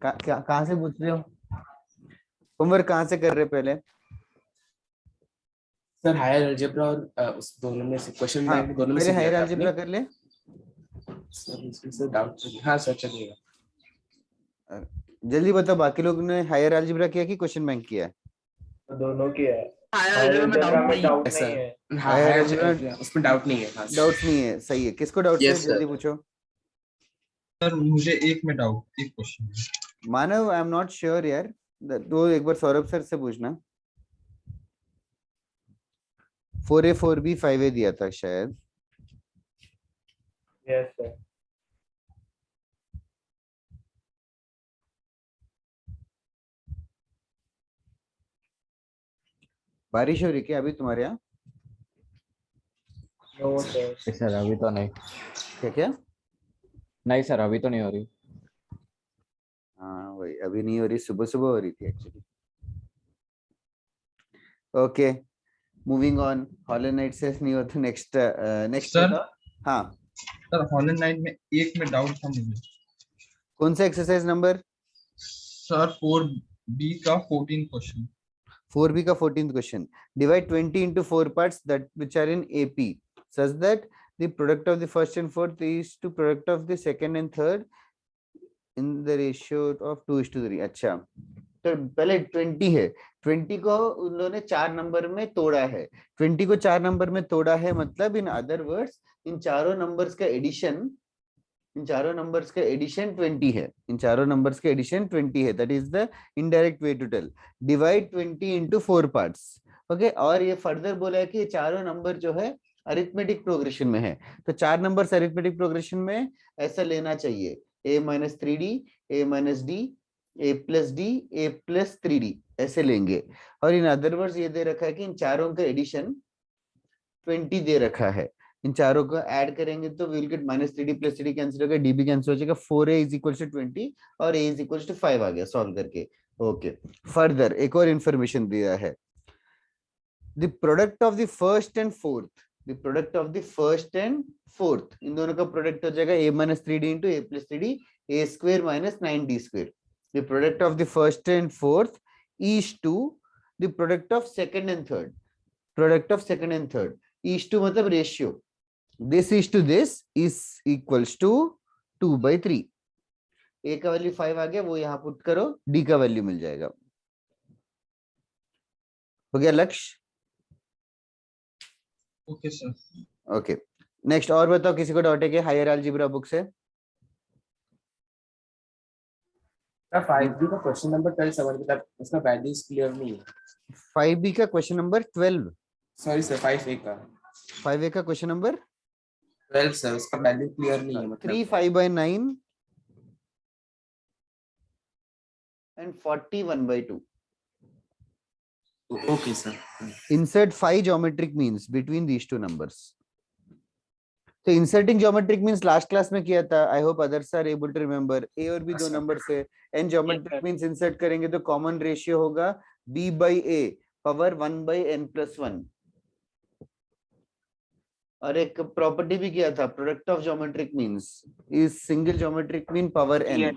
कहाँ से पूछ रहे हो? होमवर्क कहाँ से कर रहे हो पहले? सर हायर अलजेब्रा और उस दोनों में से क्वेश्चन हाँ, बैंक दोनों में पहले से दिया हायर था अलजेब्रा आपने। कर ले। सर इसमें से डाउट। हाँ सर चलिएगा। जल्दी बताओ, बाकी लोग ने हायर अलजेब्रा किया कि क्वेश्चन बैंक किया है? दोनों की है। हायर हायर अलजेब्रा में अलजेब्रा डाउट में नहीं डाउट नहीं है। है। हाँ हायर हायर अलजेब्रा अलजेब्रा उसमें डाउट नहीं है। हाँ डाउट्स नहीं है, सही है। किसको डाउट्स है यस जल्दी सर। पूछो। सर मुझे एक में डाउट, एक क्वेश्चन है। मानव, आई एम नॉट श्योर यार, तो एक बार सौरभ सर से पूछना। 4A 4B 5A दिया था शायद। Yes sir. बारिश हो रही क्या अभी तुम्हारे यहाँ? No sir. सर अभी तो नहीं। क्या क्या? नहीं सर अभी तो नहीं हो रही। हाँ वही, अभी नहीं हो रही, सुबह सुबह हो रही थी actually. Okay, moving on. Holland night से नहीं हो तो नेक्स्ट नेक्स्ट सर बताओ। हाँ, सर हॉलैंड नाइट में एक में डाउट था मुझे। कौन सा एक्सरसाइज नंबर? सर 4B का 14 क्वेश्चन। 4B का 14th question. Divide 20 into 4 parts that which are in AP such that the product of the first and fourth is to product of the second and third in the ratio of 2:3। अच्छा, तो पहले 20 है। 20 को उन लोगों ने 4 number में तोड़ा है। 20 को 4 नंबर में तोड़ा है, मतलब इन अदर वर्ड्स इन चारों नंबर्स का एडिशन, इन चारों नंबर्स का एडिशन 20 है। इन चारों नंबर्स का एडिशन 20 है। That is the indirect way to tell. Divide 20 into 4 parts। Okay, और ये फर्दर बोला है कि ये चारों नंबर जो है अरिथमेटिक प्रोग्रेशन में है। तो 4 नंबर्स अरिथमेटिक प्रोग्रेशन में ऐसा लेना चाहिए, a-3d, a-d, a+d, a+3d, ऐसे लेंगे। और इन अदर वर्ड्स ये दे रखा है कि इन चारों का एडिशन 20 दे रखा है। इन चारों को ऐड करेंगे तो will gate -3d + 3d cancel हो गया, d भी कैंसिल हो जाएगा। 4a = 20 और a = 5 आ गया सॉल्व करके। ओके, फर्दर एक और इंफॉर्मेशन दिया है। The product of the first and fourth, the product of the first and fourth, इन दोनों का प्रोडक्ट हो जाएगा a - 3d × a + 3d, a² - 9d²। The product of the first and fourth is to the product of second and third. Product of second and third is to मतलब ratio, this is to this is equals to 2/3। a का value 5 आ गया, वो यहाँ put करो, d का value मिल जाएगा। हो गया लक्ष्य? Okay sir. Okay, next. और बताओ, किसी को डाउट है कि हायर अलजेब्रा बुक से? सर 5B का क्वेश्चन नंबर 12 समझ मतलब उसका वैल्यूज क्लियर नहीं है। 5B का question number 12? Sorry sir 5A का। 5A का क्वेश्चन नंबर 12 सर, उसका वैल्यू क्लियर नहीं है मतलब। 3 5/9 and 40 1/2। Okay sir. Insert 5 geometric means between these two numbers। तो inserting geometric means last class में किया था। I hope others are able to remember. A और बी दो नंबर से एन ज्योमेट्रिक मींस इंसर्ट करेंगे तो कॉमन रेशियो होगा b/a पावर 1/n+1। और एक प्रॉपर्टी भी किया था, product of geometric means is single geometric mean power n।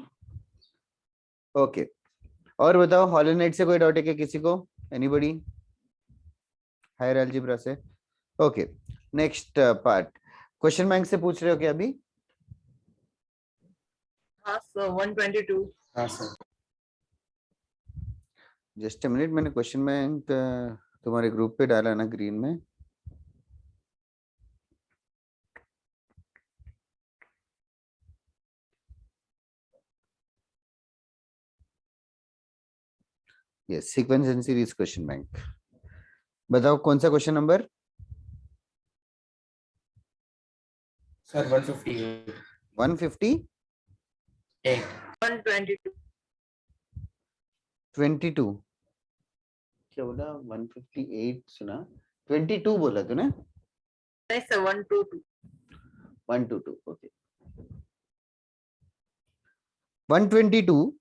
Okay, और बताओ, हॉलैंड नाइट से कोई डाउट है क्या किसी को? एनीबॉडी हायर अलजेब्रा से? Okay, next part. Question bank से पूछ रहे हो क्या अभी? हाँ सर 122। हाँ सर। जस्ट अ मिनट, मैंने क्वेश्चन बैंक तुम्हारे ग्रुप पे डाला ना, ग्रीन में। Yes, sequence and series question bank. बताओ कौन सा क्वेश्चन नंबर? सर 158। 158 122। 22 क्या बोला? 158 सुना, 22 बोला तूने? नहीं सर 122। 122 ओके। 122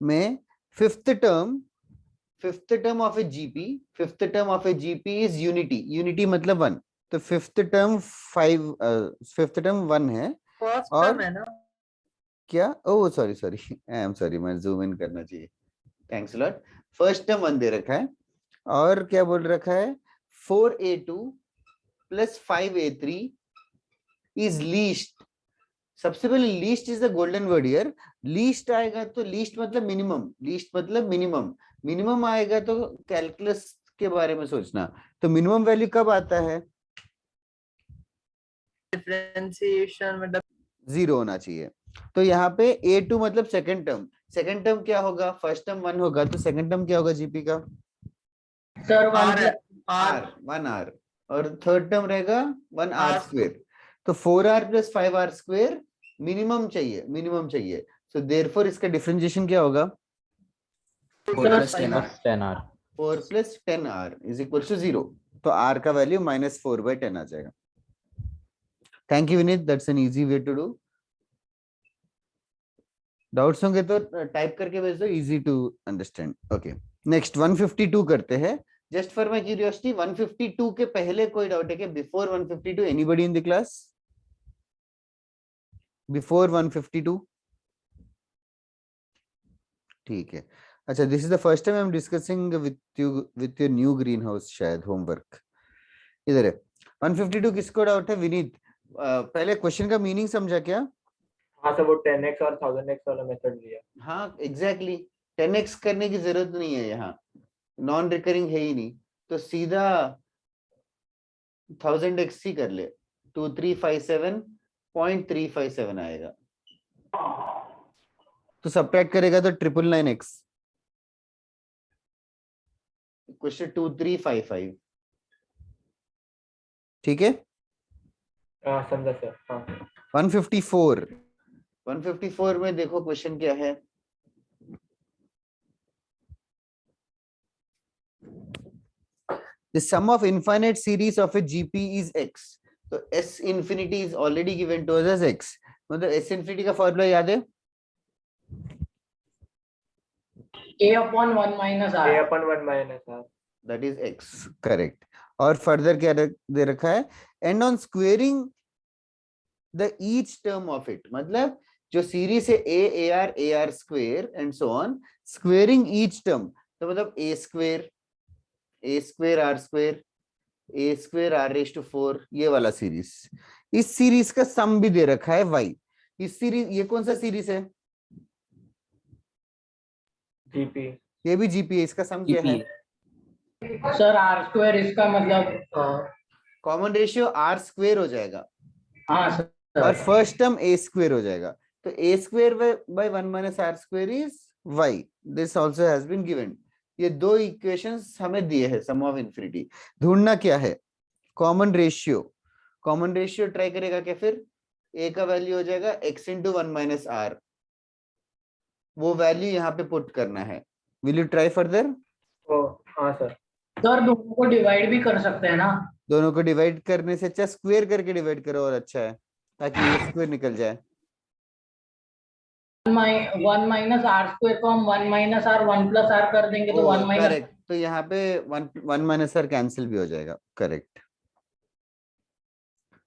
में fifth term of A GP, fifth term of A GP is unity. Unity मतलब 1, तो फिफ्थ टर्म 1 है। फर्स्ट और टर्म है ना? क्या, oh sorry sorry, I am sorry, मैं जूम इन करना चाहिए, थैंक्स लॉट। फर्स्ट टर्म 1 दे रखा है और क्या बोल रखा है, 4a2 plus 5a3 is least. सबसे पहले least is the golden word here. Least आएगा तो लीस्ट मतलब मिनिमम, लीस्ट मतलब मिनिमम, मिनिमम आएगा तो कैलकुलस के बारे में सोचना। तो मिनिमम वैल्यू कब आता है, डिफरेंशिएशन मतलब 0 होना चाहिए। तो यहाँ पे a2 मतलब सेकंड टर्म, सेकंड टर्म क्या होगा, फर्स्ट टर्म 1 होगा तो सेकंड टर्म क्या होगा जीपी का, सर R r, 1r, और थर्ड टर्म रहेगा 1r R स्क्वायर। तो 4r plus 5r square minimum चाहिए, मिनिमम चाहिए। सो देयरफॉर इसका डिफरेंशिएशन क्या होगा, 4 plus 10 plus 10R। 4 plus 10r is equal to 0। तो r का वैल्यू -4/10 आ जाएगा। Thank you Vineet, that's an easy way to do. Doubts होंगे तो टाइप करके भेज दो, easy to understand. Okay, next 152 करते हैं। जस्ट फॉर माय क्यूरियोसिटी, 152 के पहले कोई डाउट है क्या, before 152, anybody in the class, before 152? ठीक है, अच्छा, this is the first time I am discussing with you with your new green house, शायद होमवर्क इधर है। 152 किसको डाउट है, विनीत? पहले क्वेश्चन का मीनिंग समझा क्या? हाँ सर, वो 10x और 1000x वाला मेथड लिया। हाँ एग्जैक्टली, 10x करने की जरूरत नहीं है, यहाँ नॉन रिकरिंग है ही नहीं, तो सीधा 1000x ही कर ले, 2357.357 आएगा। तो सब्ट्रैक्ट करेगा तो 999x, क्वेश्चन 2355, ठीक है। हाँ समझा सर, हाँ 154 में देखो क्वेश्चन क्या है, the sum of infinite series of a GP is x। तो S infinity is already given to us as x, मतलब S infinity का फॉर्मूला याद है, a/1 minus r। a/1 minus r। that is x, correct। और further क्या दे रखा है, and on squaring the each term of it, मतलब जो सीरीज है ar square and so on, squaring each term, तो मतलब a square r square, a square r raised to 4, ये वाला सीरीज, इस सीरीज का सम भी दे रखा है y। इस सीरीज, ये कौन सा सीरीज है, gp। ये भी जीपी है, इसका सम क्या है, सर r² इसका मतलब कॉमन रेशियो r स्क्वायर हो जाएगा हाँ और sir, first term a square हो जाएगा। तो a square by 1 minus r square is y, this also has been given. ये दो इक्वेशंस हमें दिए हैं, सम ऑफ इन्फिनिटी। ढूंढना क्या है, common ratio. Common ratio try करेगा क्या, फिर a का वैल्यू हो जाएगा x इंटू 1 माइनस r, वो वैल्यू यहाँ पे पुट करना है। Will you try further? Oh हाँ सर। सर दोनों को डिवाइड भी कर सकते हैं ना? दोनों को डिवाइड करने से अच्छा स्क्वायर करके डिवाइड करो और अच्छा है, ताकि ये स्क्वायर निकल जाए। 1 माइनस r² को हम 1 माइनस r 1 प्लस r कर देंगे तो 1 माइनस। करेक्ट, तो यहाँ पे 1 माइनस r कैंसिल भी हो जाएगा, करेक्ट।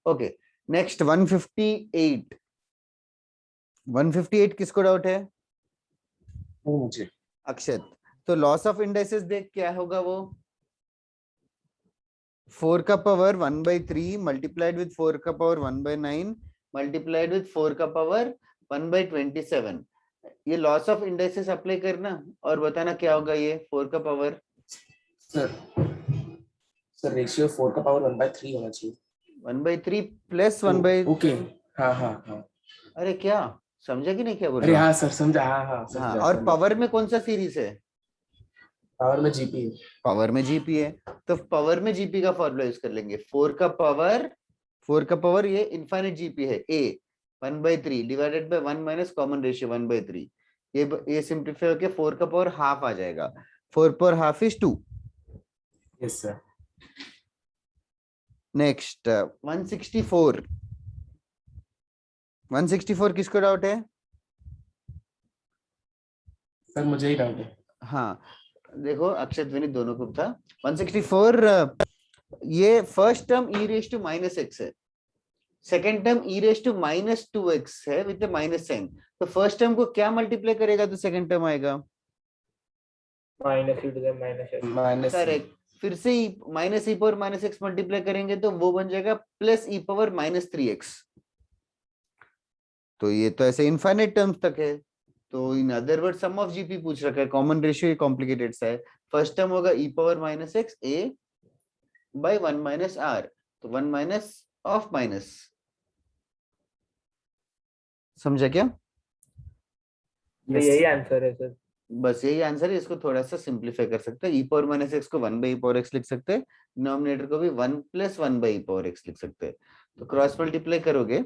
ओके, नेक्स्ट 158 किसको डाउट है, वो मुझे अक्षत। तो लॉस ऑफ इंडाइसेस देख क्या होगा, वो 4 का पावर 1/3 मल्टीप्लाइड विथ 4 का पावर 1/9 मल्टीप्लाइड विथ 4 का पावर 1/27। ये लॉस ऑफ इंडाइसेस अप्लाई करना और बताना क्या होगा, ये 4 का पावर, सर रेशियो 4 का पावर 1/3 होना चाहिए। 1/3 प्लस 1/, ओके, हाँ। अरे क्या समझा कि नहीं, क्या बोल अरे रहा हूँ? हाँ सर, समझा, हाँ हाँ, समझा, और समझा। पावर में कौन सा सीरीज है, पावर में जीपी है। पावर में जीपी है, तो पावर में जीपी का फॉर्मूला यूज कर लेंगे। 4 का पावर ये इनफाइनाइट जीपी है, a 1/3 divided by 1 minus common ratio 1/3, ये सिंप्लीफाई होके 4 का पावर हाफ आ जाएगा। 4 power half is 2। Yes sir. Next 164 किसको डाउट है? सर मुझे ही डाउट है। हाँ देखो, अक्षत विनीत दोनों को था। 164 ये first term e raise to minus x है, second term e raise to -2x है विद माइनस साइन, तो फर्स्ट टर्म को क्या मल्टीप्लाई करेगा तो सेकेंड टर्म आएगा minus e to the minus x. Minus correct. फिर से minus e power minus x multiply करेंगे तो वो बन जाएगा प्लस ई पावर -3x। तो ये तो ऐसे इनफाइनाइट टर्म्स तक है। तो in other word sum of GP पूछ रखा है, कॉमन रेशियो कॉम्प्लिकेटेड सा है। फर्स्ट टर्म होगा e power -x a by 1 minus r, तो 1 माइनस ऑफ माइनस। समझा क्या? तो यही आंसर है सर। बस यही आंसर है। इसको थोड़ा सा सिंप्लीफाई कर सकते हैं। ई पावर -x को 1 बाई ई पावर x लिख सकते हैं, डिनोमिनेटर को भी 1 + 1 बाई ई पावर x लिख सकते हैं। तो क्रॉस मल्टीप्लाई करोगे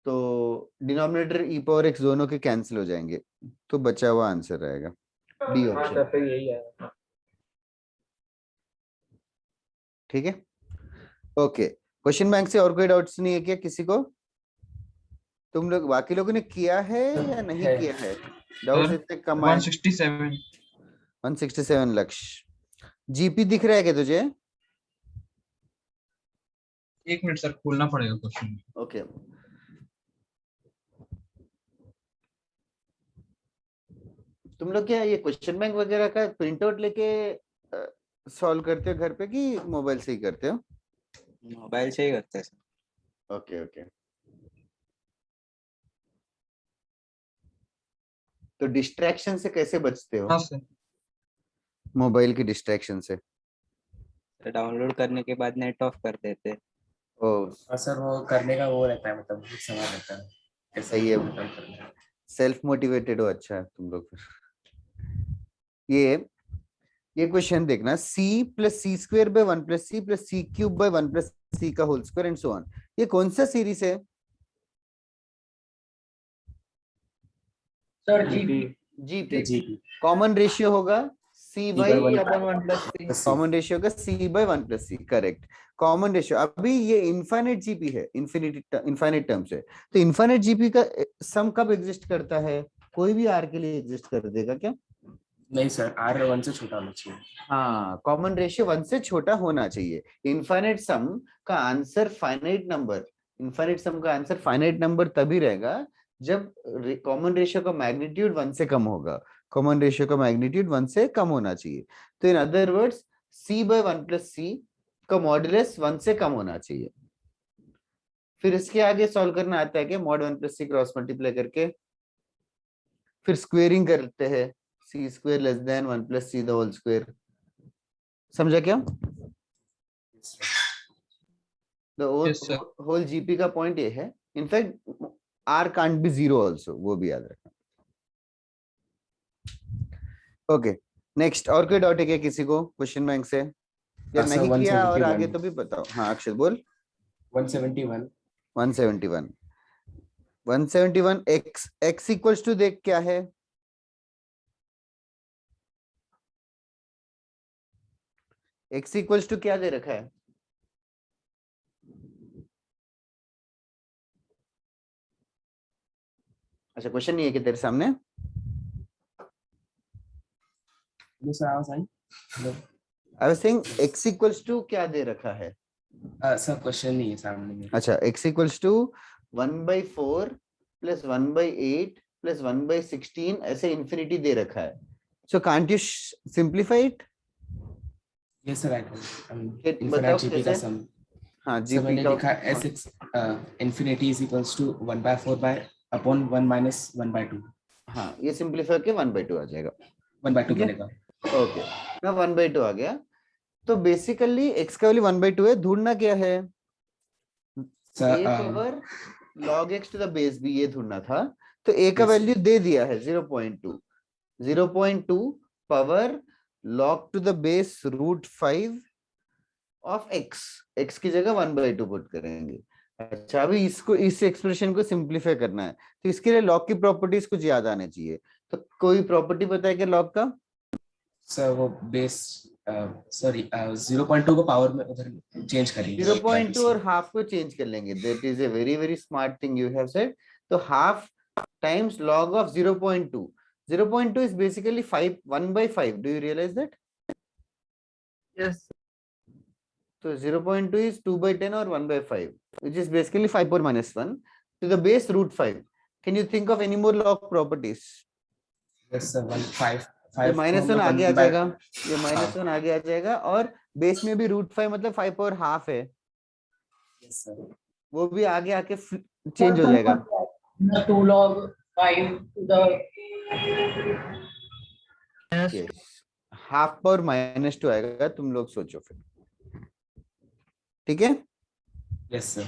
तो डिनोमिनेटर ई पावर x दोनों के कैंसिल हो जाएंगे, तो बचा हुआ आंसर रहेगा डी हाँ ऑप्शन। सर, फिर यही है। ठीक है, ओके। क्वेश्चन बैंक से और कोई डाउट्स नहीं है क्या किसी को? तुम लोग बाकी लोगों ने किया है या नहीं है। किया है? डाउट्स इतने कम आए। 167 167 लक्ष्य। जीपी दिख रहा है क्या तुझे? एक मिनट सर, खोलना पड़ेगा क्वेश्चन। ओके, तुम लोग क्या ये क्वेश्चन बैंक वगैरह का प्रिंट आउट लेके सॉल्व करते हो घर पे कि मोबाइल से ही करते हो? मोबाइल से ही करते हैं सर। Okay okay. तो डिस्ट्रैक्शन से कैसे बचते हो? हाँ सर, मोबाइल की डिस्ट्रैक्शन से? डाउनलोड करने के बाद नेट ऑफ कर देते हैं। ओ और सर वो करने का वो रहता है, मतलब कुछ समय रहता है कैसे सही है। खत्म करना है। सेल्फ मोटिवेटेड हो, अच्छा है तुम लोग। फिर ये क्वेश्चन देखना, c + c² / 1 + c + c³ / 1 + c का whole square and so on. ये कौन सा सीरीज है? Sir GP GP. GP common ratio होगा c by by 1 upon 1 + 3 common ratio का c by 1 + c। Correct, common ratio. अभी ये इनफाइनाइट जीपी है, इनफाइनाइट टर्म्स है। तो इनफाइनाइट जीपी का सम कब एग्जिस्ट करता है? कोई भी r के लिए एग्जिस्ट कर देगा क्या? नहीं सर, आर 1 से छोटा होना चाहिए। हाँ, कॉमन रेशियो 1 से छोटा होना चाहिए। इनफाइनाइट सम का आंसर फाइनाइट नंबर, इनफाइनाइट सम का आंसर फाइनाइट नंबर तभी रहेगा जब कॉमन रेशियो का मैग्नीट्यूड 1 से कम होगा। कॉमन रेशियो का मैग्नीट्यूड 1 से कम होना चाहिए। तो in other words c by 1 + c का मॉडुलस 1 से कम होना चाहिए। फिर इसके आगे सॉल्व करना आता है क्या? mod 1 + c क्रॉस मल्टीप्लाई करके फिर स्क्वेयरिंग करते हैं, c² < 1 + c the whole square. समझा क्या? Yes, sir. होल जीपी का पॉइंट ये है। In fact r can't be 0 also, वो भी याद रखना। Okay, next. और कोई डाउट है क्या किसी को क्वेश्चन बैंक से? या हाँ, sir, नहीं किया और 171 आगे तो भी बताओ। हाँ अक्षर बोल। 171 171 x इक्वल्स टू देख क्या है? x इक्वल्स टू क्या दे रखा है? अच्छा, क्वेश्चन नहीं है कि तेरे सामने? सर आवाज आई? Hello I was saying x equals to क्या दे रखा है? सर क्वेश्चन नहीं है सामने में। अच्छा, x इक्वल्स टू 1/4 + 1/8 + 1/16 ऐसे इंफिनिटी दे रखा है। So can't you simplify it? Yes sir, I can. बताओ इनफाइनाइट जीपी का कैसे? सम। हाँ सर जीपी मैंने का लिखा s infinity is equals to 1/4 upon 1 minus 1/2। हाँ, ये सिंप्लीफाई के 1/2 आ जाएगा। 1/2 ठीक है? बनेगा। ओके, ना 1/2 आ गया। तो बेसिकली x का वैल्यू 1/2 है। ढूंढना क्या है? Sir a power log x to the base b, ये ढूंढना था। तो a का Yes. वैल्यू दे दिया है 0.2। 0.2 power log to the base √5 of x की जगह 1/2 पुट करेंगे। अच्छा, अभी इसको, इस एक्सप्रेशन को सिंप्लीफाई करना है, तो इसके लिए लॉग की प्रॉपर्टीज कुछ याद आने चाहिए। तो कोई प्रॉपर्टी बताए क्या लॉग का? सर वो बेस सॉरी 0.2 को पावर में उधर चेंज करेंगे। 0.2 और हाफ को चेंज कर लेंगे। That is a very very smart thing you have said. तो half times log of 0.2। 0.2 is basically 1/5। Do you realize that? Yes. तो 0.2 is 2/10 or 1/5, which is basically 5 power minus 1 to the base root 5. Can you think of any more log properties? Yes, sir. 1 5 ये 5 minus को हम one लोग आगे आ 1 by- जाएगा, ये minus one आगे आ जाएगा, और बेस में भी रूट 5 मतलब 5 पावर हाफ है, Yes, sir. वो भी आगे आके चेंज हो जाएगा. 2 log 5 to the half power minus 2 आएगा, तुम लोग सोचो फिर. ठीक है, Yes, sir.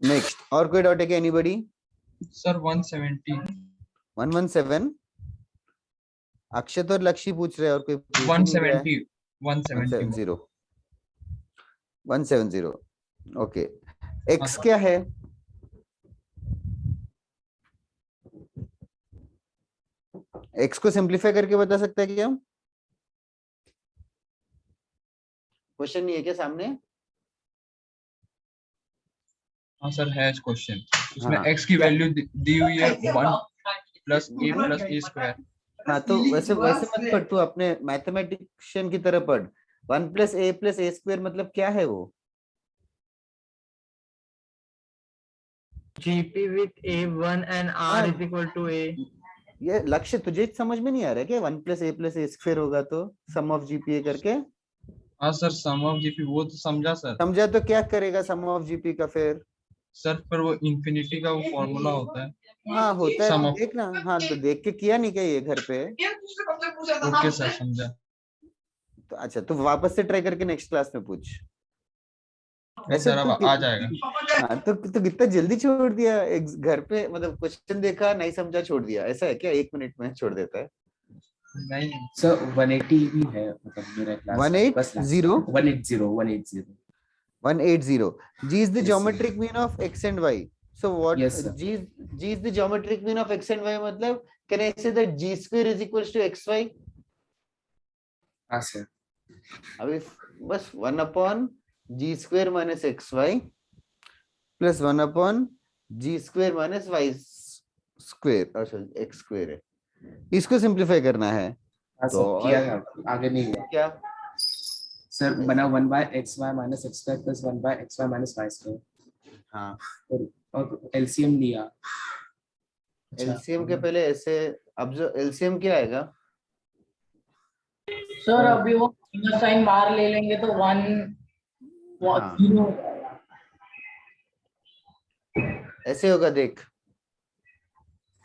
नेक्स्ट. और कोई डाउट है क्या एनीबॉडी? सर 170 117. अक्षत और लक्ष्य पूछ रहे हैं, और कोई पूछ ही नहीं रहा है. 170 170. ओके, एक्स क्या है? एक्स को सिंप्लीफाई करके बता सकता है क्या? क्वेश्चन नहीं है क्या सामने? हाँ सर है क्वेश्चन, उसमें हाँ. x की वैल्यू दी हुई है 1 plus a plus a square. हाँ, तो वैसे वैसे मत पढ़, तू अपने मैथमेटिशियन की तरह पढ़. 1 प्लस ए स्क्वायर मतलब क्या है वो? GP with A1 and R is equal to A. ये लक्ष्य तुझे समझ में नहीं आ रहा है क्या? 1 प्लस ए स्क्वायर होगा तो सम ऑफ जीपीए करके. हाँ सर सम ऑफ जीपी वो तो समझा सर. समझा, तो क्या करेगा सम ऑफ जीपी का फिर? सर पर वो इंफिनिटी का वो फॉर्मूला होता है. हाँ होता Sum है, of- देख ना. हाँ, तो देख के किया नहीं क्या ये घर पे? ओके सर समझा. तो अच्छा, तो वापस से ट्राई करके नेक्स्ट क्लास में पूछ. सर अब आ जाएगा. हाँ, तो कितना जल्दी छोड़ दिया घर पे, मतलब क्वेश्चन देखा नहीं समझा छोड़ दिया, ऐसा है क्या? 1 मिनट में छोड़ देता है? नहीं Sir, 180 भी है मतलब मेरा class. 180? 180. 180. G is the Yes, geometric mean of x and y. So what? Yes, sir. G is the geometric mean of x and y. मतलब can I say that g square is equals to xy? हाँ sir. अभी बस 1 upon g square minus xy plus 1 upon g square minus y square. अच्छा, x square है, इसको simplify करना है. हाँ तो sir, किया था, आगे नहीं हुआ. क्या? सर बना 1 by xy minus x square plus 1 by xy minus y square. हाँ, और LCM लिया. एलसीएम के पहले ऐसे, अब जो एलसीएम क्या आएगा? सर अभी वो माइनस साइन बाहर ले लेंगे तो 1 हाँ. 0 ऐसे होगा, देख.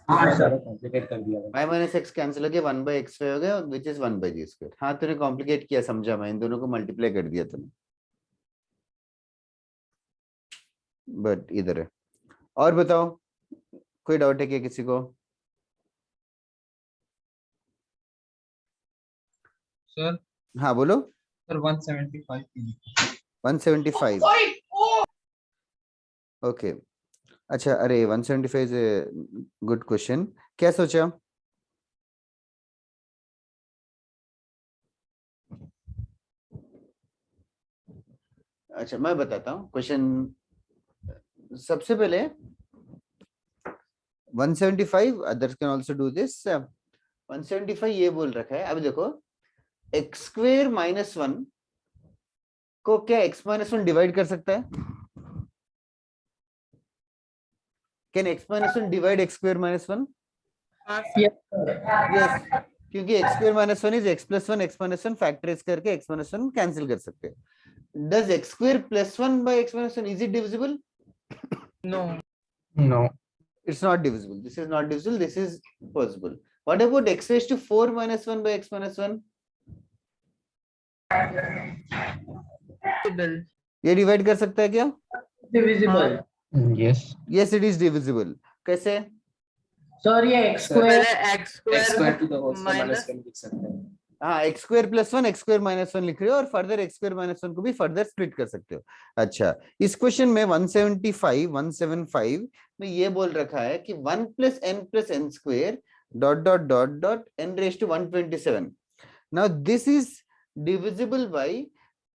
हाँ सर. कॉम्प्लिकेट कर दिया. y माइनस एक्स कैंसिल हो गया, 1 बाई एक्स हो गया, which is 1 by g square. हाँ, तूने कॉम्प्लिकेट किया, समझा मैं, इन दोनों को मल्टीप्लाई कर दिया तूने, बट इधर है. और बताओ, कोई डाउट है क्या किसी को? सर. हाँ बोलो. सर 175 की. 175. ओके, अच्छा. अरे 175 इज ए गुड क्वेश्चन. क्या सोचा? अच्छा, मैं बताता हूँ क्वेश्चन. सबसे पहले 175, others can also do this. 175 ये बोल रखा है, अभी देखो, एक्स स्क्वेयर माइनस 1 को क्या x माइनस 1 डिवाइड कर सकता है? Can x minus 1 divide x square minus 1? Yes, क्योंकि x square minus 1 is x plus 1, x minus 1 factorise करके x माइनस 1 कैंसिल कर सकते हैं. Does x square plus 1 by x minus 1, is it divisible? No. No. It's not divisible. This is not divisible. This is possible. What about x raised to 4 minus 1 by x minus 1? Divisible. ये divide कर सकता है क्या? Divisible. Yes. Yes, it is divisible. कैसे? Sir ये x पहले square x x square square to the whole square minus minus 1 लिख सकते हैं. हाँ, x square plus 1 x square minus 1 लिख रहे हो, और फर्दर एक्स स्क्वायर माइनस 1 को भी फर्दर स्प्लिट कर सकते हो. अच्छा, इस क्वेश्चन में 175 में ये बोल रखा है कि 1 plus n square dot dot dot dot n raise to 127. Now this is divisible by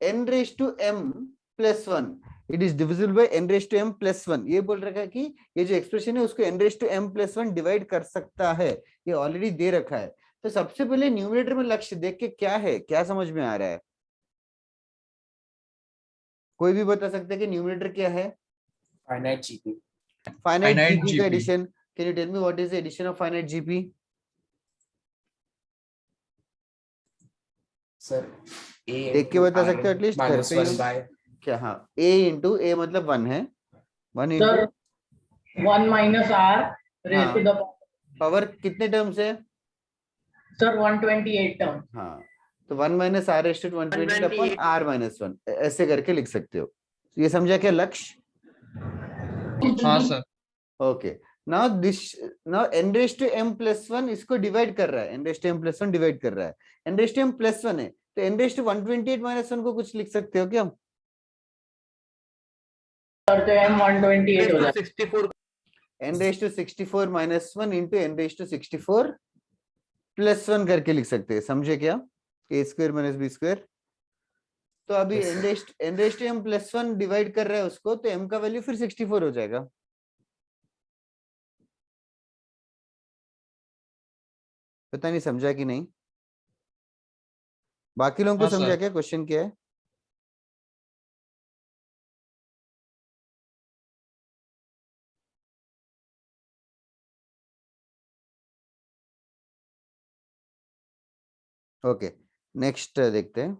n raise to m plus 1. It is divisible by n raise to m plus 1. ये बोल रखा है कि ये जो एक्सप्रेशन है उसको n raise to m plus 1 divide कर सकता है, ये ऑलरेडी दे रखा है. तो सबसे पहले न्यूमरेटर में लक्ष्य देख के क्या है, क्या समझ में आ रहा है? कोई भी बता सकता है कि न्यूमरेटर क्या है? Finite GP. Finite Finite GP का GP. Addition. Can you tell me what is the addition of finite GP? Sir a देख के बता सकते हो एटलीस्ट घर पे -1 ही. by क्या? हाँ, a इंटू a मतलब 1 है. 1 sir into 1 minus R raise to the power कितने टर्म्स है? Sir 128 term. हाँ, तो 1 minus R raise to 120 upon 128. R minus 1 ऐसे करके लिख सकते हो. ये समझा क्या लक्ष्य? हाँ sir. Okay. Now this, now n raise to m plus 1 इसको डिवाइड कर रहा है. n raise to m plus 1 divide कर रहा है. n raise to m plus 1 है, तो n रेज टू 128 माइनस 1 को कुछ लिख सकते हो क्या? सर तो m 128 हो जाएगा. 64 n raise to 64 minus 1 into n raise to 64 plus 1 करके लिख सकते हैं. समझे क्या? a square minus B square. तो अभी Yes, n raise to m plus 1 divide कर रहा है उसको, तो m का वैल्यू फिर 64 हो जाएगा. पता नहीं समझा कि नहीं. बाकी लोगों को हाँ, समझा सर. क्या? क्वेश्चन क्या है? ओके, नेक्स्ट देखते हैं.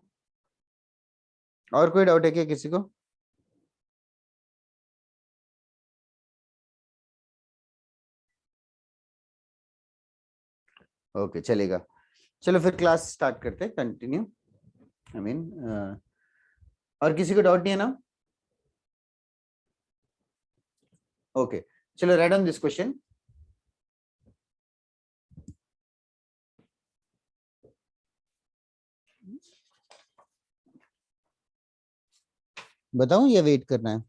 और कोई डाउट है क्या किसी को? ओके, चलेगा. चलो फिर क्लास स्टार्ट करते हैं. कंटिन्यू. आई मीन और किसी को डाउट नहीं है ना? ओके, चलो राइट ऑन दिस क्वेश्चन. बताऊं या वेट करना है?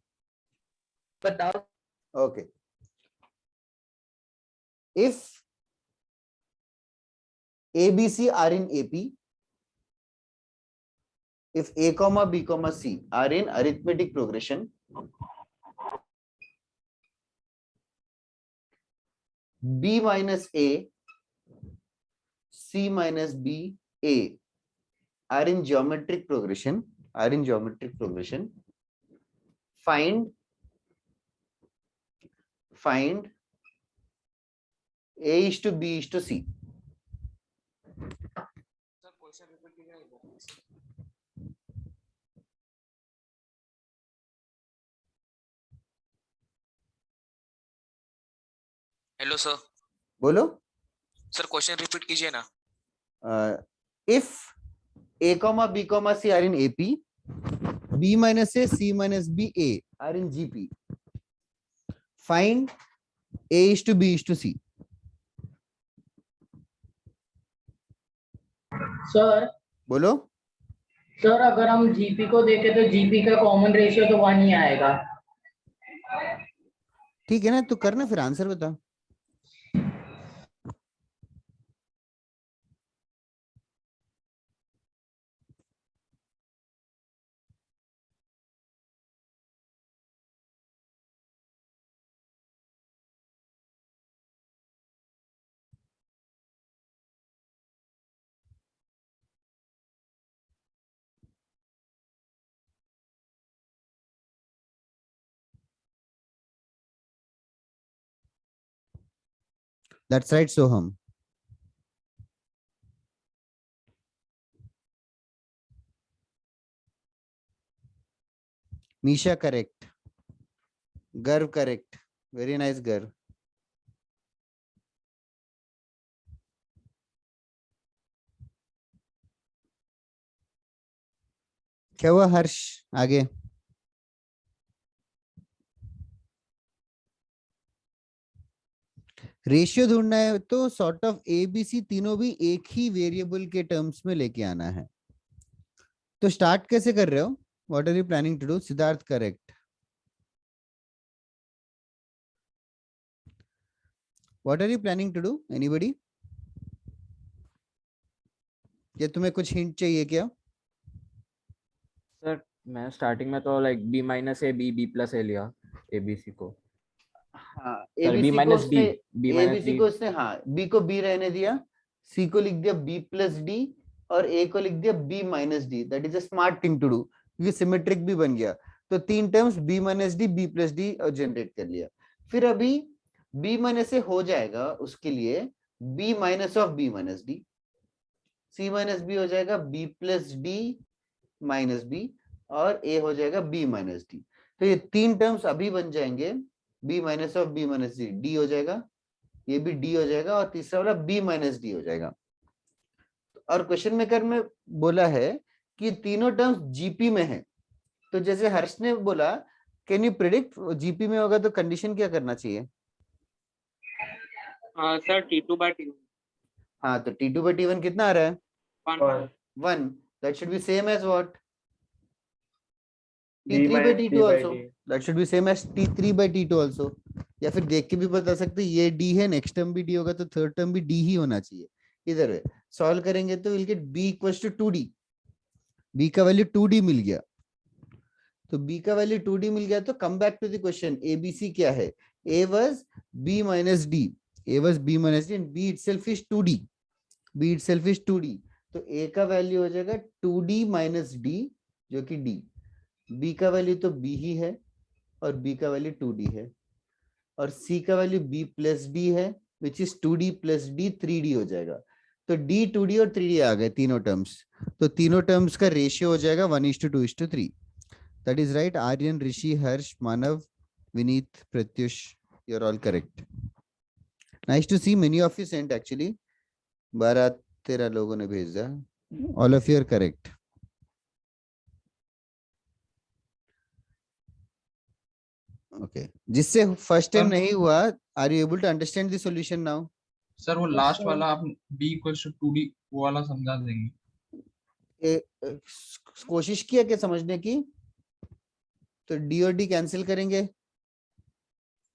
बताओ. Okay. If ABC are in AP, if A comma B comma C are in arithmetic progression, B minus A, C minus B, A are in geometric progression, find A is to B is to C. Hello sir. बोलो. Sir question repeat कीजिए ना. If A comma B comma C are in AP, B minus A, C minus B, A are in GP, find A is to B is to C. Sir बोलो. Sir अगर हम GP को देखें तो GP का common ratio तो 1 ही आएगा. ठीक है ना, तो करना फिर आंसर बता. That's right, Soham. Misha correct. Garv correct. Very nice, Garv. क्या हुआ हर्ष? आगे. रेशियो ढूंढना है तो sort of A B C तीनों भी एक ही वेरिएबल के टर्म्स में लेके आना है. तो स्टार्ट कैसे कर रहे हो? What are you planning to do? Siddharth correct. What are you planning to do? Anybody? या तुम्हें कुछ हिंट चाहिए क्या? सर मैं स्टार्टिंग में तो like b minus A B plus A लिया abc को. हाँ, Sorry, B ABC को minus उसने B minus ABC B. को उसने हाँ B को B रहने दिया, C को लिख दिया B प्लस D और A को लिख दिया B minus D. That is a smart thing to do, क्योंकि सिमेट्रिक भी बन गया. तो 3 terms b minus D B plus D generate कर लिया। फिर अभी b माइनस से हो जाएगा उसके लिए b minus of b minus D, c minus b हो जाएगा b plus D minus b, और a हो जाएगा b माइनस डी। तो ये 3 टर्म्स अभी बन जाएंगे b minus of b minus D, d हो जाएगा, ये भी d हो जाएगा, और तीसरा वाला b माइनस डी हो जाएगा। और क्वेश्चन मेकर में बोला है कि तीनों टर्म्स जीपी में है। तो जैसे हर्ष ने बोला कैन यू प्रिडिक्ट जीपी में होगा तो कंडीशन क्या करना चाहिए? सर T2/T1 हाँ, तो T2 by T1 कितना आ रहा है? 1 1. That should be same as what? B T3 by minus T2 D by also. D. That should be same as T3 by T2 also. या फिर देख के भी बता सकते हैं ये D है, नेक्स्ट टर्म भी D होगा, तो थर्ड टर्म भी D ही होना चाहिए। इधर है सॉल्व करेंगे तो will get B equals to 2D। B का वैल्यू 2D मिल गया, तो B का वैल्यू 2D मिल गया। तो come back to the question, ABC क्या है? A was B minus D, A was B minus D and B itself is 2D, B itself is 2D। तो A का वैल्यू हो जाएगा 2D minus D जो कि D, B का value तो B ही है और B का वैल्यू 2D है, और C का वैल्यू B plus D है which is 2D plus D 3D हो जाएगा। तो D 2D और 3D आ गए तीनों टर्म्स, तो तीनों टर्म्स का रेशियो हो जाएगा 1:2:3। That is right. Aryan, Rishi, Harsh, Manav, Vineet, Pratyush, you're all correct. Nice to see many of you sent actually. 12-13 लोगों ने भेजा। All of you are correct. Okay. जिससे फर्स्ट टाइम नहीं हुआ, are you able to understand the solution now? Sir वो last वाला आप b equals to 2d वो वाला समझा देंगे। कोशिश किया क्या समझने की? तो डी और डी कैंसिल करेंगे।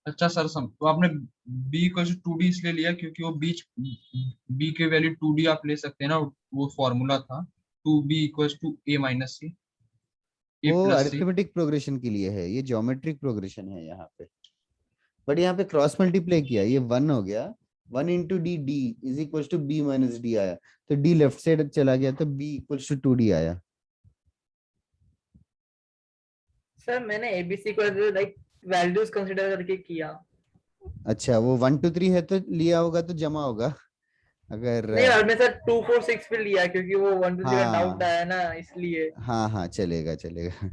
अच्छा सर तो आपने b इक्वल्स टू 2d इसलिए लिया क्योंकि वो बीच b के वैल्यू 2d आप ले सकते हैं ना, वो फॉर्मूला था 2b equals to a minus c, a वो प्लस c। अरिथमेटिक प्रोग्रेशन के लिए है, ये ज्योमेट्रिक प्रोग्रेशन है यहाँ पे, बट यहाँ पे क्रॉस मल्टीप्लाई किया, ये 1 हो गया, 1 into D D is equal to B minus D आया, तो डी लेफ्ट साइड चला गया तो बी इक्वल टू 2d आया। सर मैंने एबीसी को लाइक वैल्यूज कंसीडर करके किया। अच्छा, वो 1 2 3 है तो लिया होगा तो जमा होगा, अगर नहीं और मैं सर 2 4 6 पे लिया क्योंकि वो 1 2 3 का हाँ। डाउट आया ना इसलिए। हाँ हाँ चलेगा चलेगा।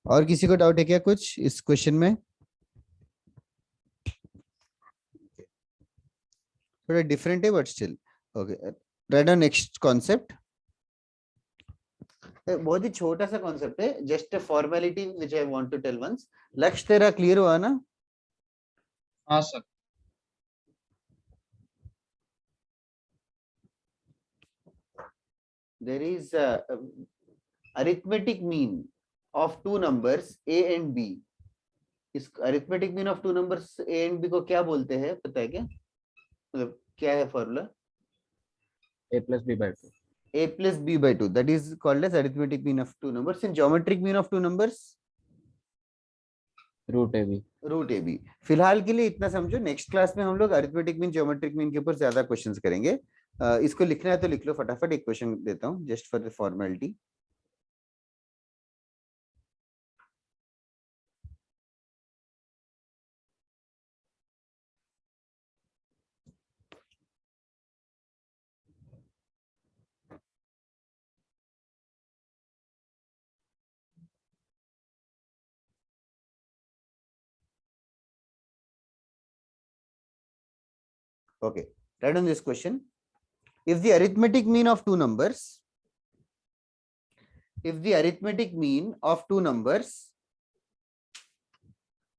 और किसी को डाउट है क्या कुछ इस क्वेश्चन में? थोड़ा डिफरेंट है but still okay. Right down next concept, बहुत ही छोटा सा कॉन्सेप्ट है, just a formality which I want to tell once. Lakshya तेरा क्लियर हुआ ना? हाँ sir. There is a arithmetic mean of two numbers a and b। इस arithmetic mean of two numbers a and b को क्या बोलते हैं पता है क्या? मतलब क्या है formula? a plus b by 2। a plus b by 2, that is called as arithmetic mean of two numbers। in geometric mean of two numbers root ab। Root A B. फिलहाल के लिए इतना समझो, नेक्स्ट क्लास में हम लोग arithmetic mean geometric mean के ऊपर ज्यादा क्वेश्चंस करेंगे। इसको लिखना है तो लिख लो फटाफट, एक क्वेश्चन देता हूँ just for the formality. Okay, write down this question. If the arithmetic mean of two numbers, if the arithmetic mean of two numbers,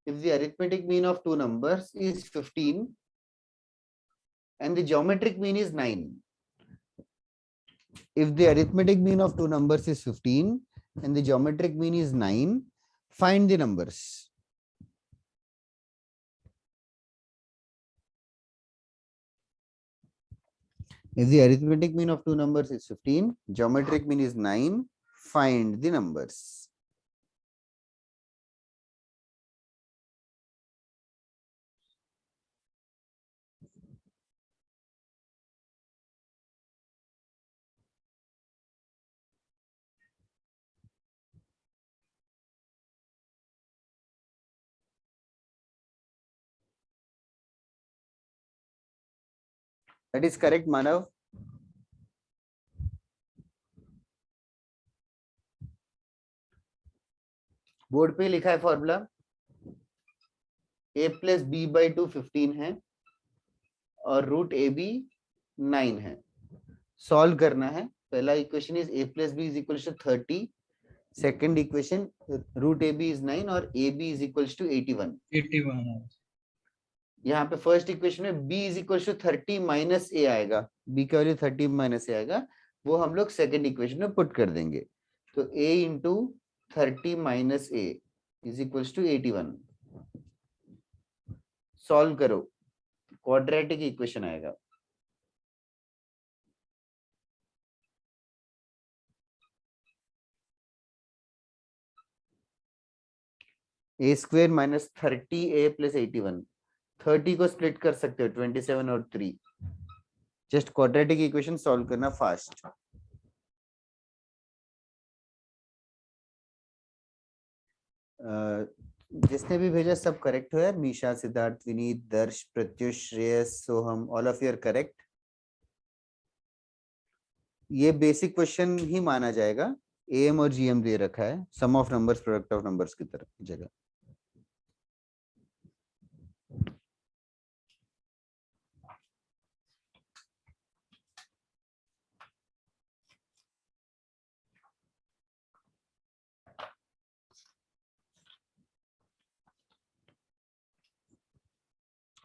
if the arithmetic mean of two numbers is 15 and the geometric mean is 9, if the arithmetic mean of two numbers is 15 and the geometric mean is 9, find the numbers. If the arithmetic mean of two numbers is 15, geometric mean is 9, find the numbers. That is correct, Manav. Board पे लिखा है formula a plus B by 2 15 है और root A B 9 है. Solve करना है. पहला equation is a plus B is equal to 30. Second equation root A B is 9 और A B is equal to 81. 81 यहाँ पे फर्स्ट इक्वेशन में b is equal to 30 minus A आएगा. b का वैल्यू 30 माइनस ए आएगा. वो हम लोग सेकेंड इक्वेशन में पुट कर देंगे. तो a into 30 minus A is equal to 81. Solve करो. क्वाड्रेटिक इक्वेशन आएगा. A square minus 30 A plus 81. 30 को स्प्लिट कर सकते हो 27 और 3. जस्ट क्वाड्रेटिक इक्वेशन सॉल्व करना फास्ट. जिसने भी भेजा सब करेक्ट हो यार. Misha, Siddharth, Vineet, Darsh, Pratyush, Shreyas, Soham, all of you are correct. ये बेसिक क्वेश्चन ही माना जाएगा. एम और जीएम दे रखा है. Sum of numbers product of numbers की तरह जगह.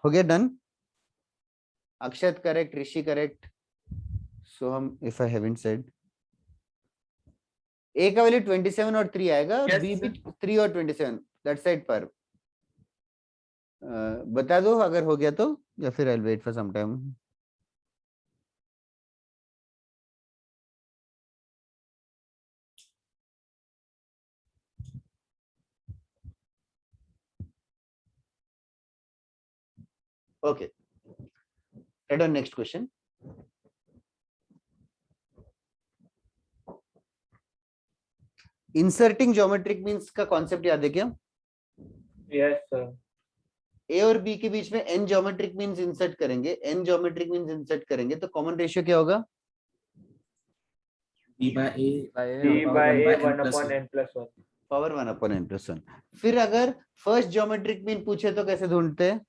हो गया. Done. Akshat correct, Rishi correct, Soham if I haven't said. A का वैल्यू 27 और 3 आएगा. Yes, बी भी sir. 3 और 27 दैट साइड पर. बता दो अगर हो गया तो, या फिर I will wait for some time. Okay. Head on next question. Inserting geometric means का कॉन्सेप्ट याद है क्या? Yes, sir. A और B के बीच में n geometric means इंसर्ट करेंगे. n geometric means इंसर्ट करेंगे तो कॉमन रेशियो क्या होगा? b by a B by power A 1 1 plus upon 1. n plus 1. Power 1 upon n plus 1. फिर अगर फर्स्ट geometric mean पूछे तो कैसे ढूंढते हैं?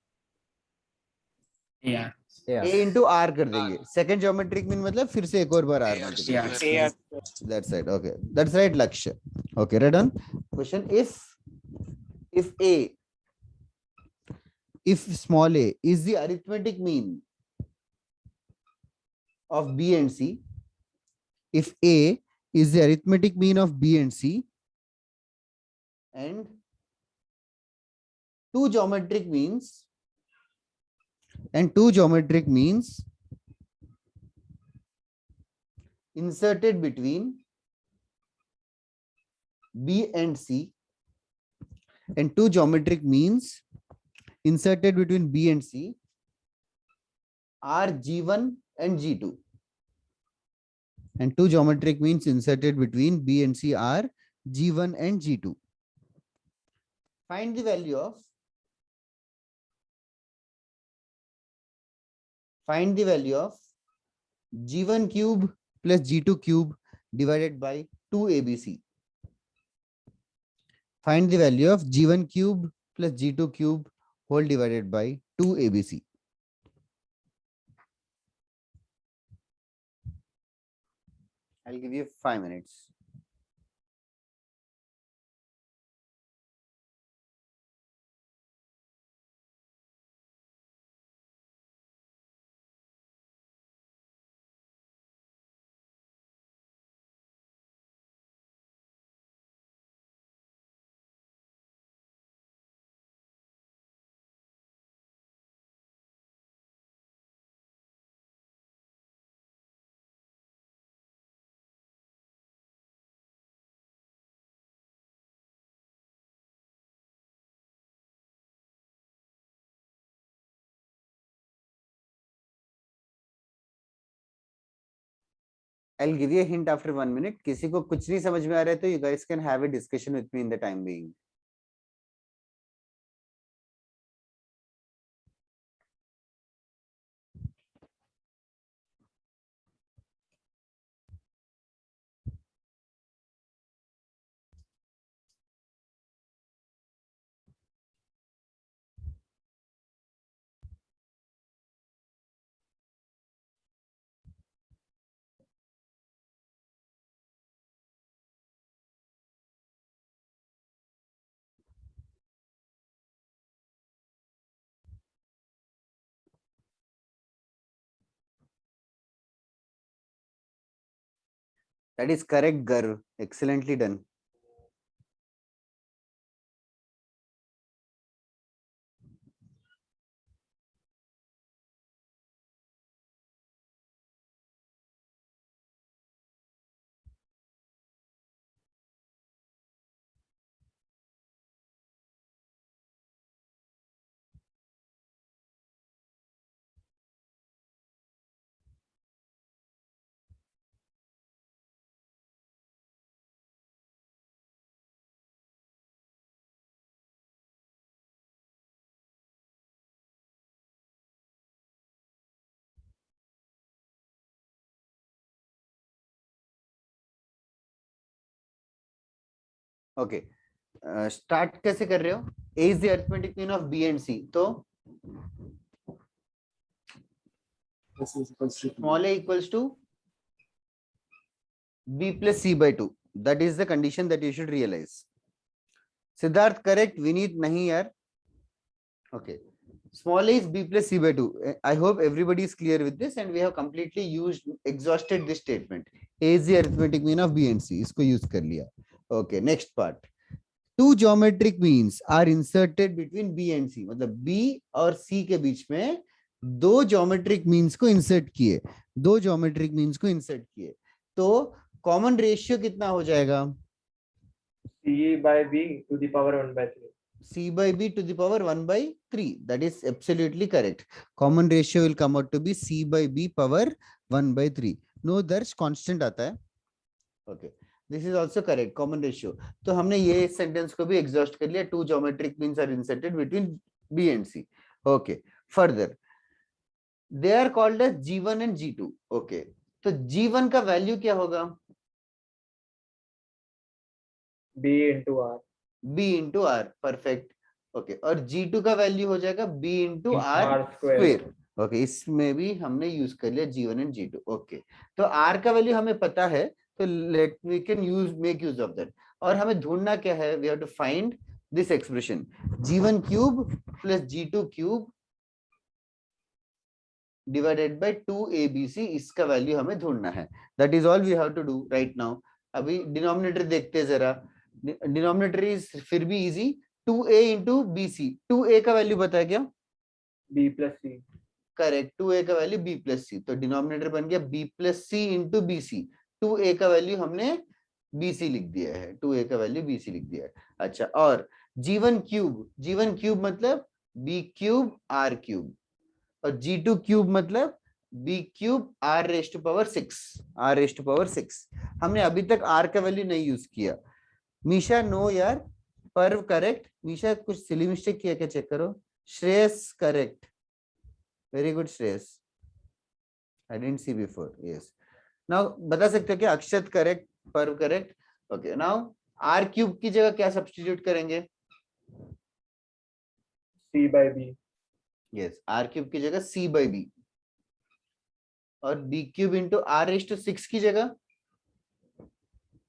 Yeah. A इंटू आर कर देंगे. सेकेंड geometric mean मतलब फिर से एक और बार r multiply. Yeah. That's right. Okay, that's right, Lakshya. Okay, read on. Question: if small a is the arithmetic mean of b and c, if a is the arithmetic mean of b and c, and two geometric means inserted between B and C, and two geometric means inserted between B and C are G1 and G2, and two geometric means inserted between B and C are G1 and G2. Find the value of G1 cube plus G2 cube divided by 2ABC. Find the value of G1 cube plus G2 cube whole divided by 2ABC. I'll give you 5 minutes. I'll give you a hint after 1 minute. किसी को कुछ नहीं समझ में आ रहा है तो you guys can have a discussion with me in the time being. That is correct, Garv. Excellently done. Okay, start कैसे कर रहे हो? A is the arithmetic mean of B and C. तो This is equals to small a equals to B plus C by 2. That is the condition that you should realize. Siddharth, correct. Vineet, nahi yaar. Okay. Small a is B plus C by 2. I hope everybody is clear with this and we have completely exhausted this statement. A is the arithmetic mean of B and C. इसको use कर लिया. Okay, next part. Two geometric means are inserted between B and C. मतलब B और C के बीच में दो geometric means को insert किए. दो geometric means को insert किए. तो common ratio कितना हो जाएगा? C by B to the power 1 by 3. C by B to the power 1 by 3. That is absolutely correct. Common ratio will come out to be C by B power 1 by 3. No, there's constant आता है. Okay. This is also correct. Common ratio. तो हमने ये sentence को भी exhaust कर लिया. Two geometric means are inserted between B and C. Okay. Further, they are called as G1 and G2. Okay. तो G1 का value क्या होगा? B into R. B into R. Perfect. Okay. और G2 का value हो जाएगा B into R R square. square. Okay. इसमें भी हमने use कर लिया G1 and G2. Okay. तो R का value हमें पता है. तो we can make use of that. और हमें ढूंढना क्या है? We have to find this expression. G1 cube plus G2 cube divided by 2ABC. इसका value हमें ढूंढना है. That is all we have to do right now. अभी denominator देखते हैं जरा. Denominator is फिर भी easy. 2A into BC. 2A का value पता है क्या? B plus C. Correct. 2A का value B plus C. तो denominator बन गया B plus C into BC. 2A का वैल्यू हमने BC लिख दिया है. 2A का वैल्यू BC लिख दिया है. अच्छा, और G1 क्यूब मतलब B क्यूब R क्यूब और G2 क्यूब मतलब B cube R raise to power 6. हमने अभी तक R का वैल्यू नहीं यूज किया. मीशा नो यार. पर्व करेक्ट. मीशा कुछ सिली मिस्टेक किया क्या चेक करो. Shreyas correct. Very good Shreyas. I didn't see before. Yes. Now बता सकते हो क्या? Akshat correct, Parv correct. Okay, now R cube की जगह क्या सब्स्टिट्यूट करेंगे? C by B. Yes, R cube की जगह C by B. और B cube into R raise to 6 की जगह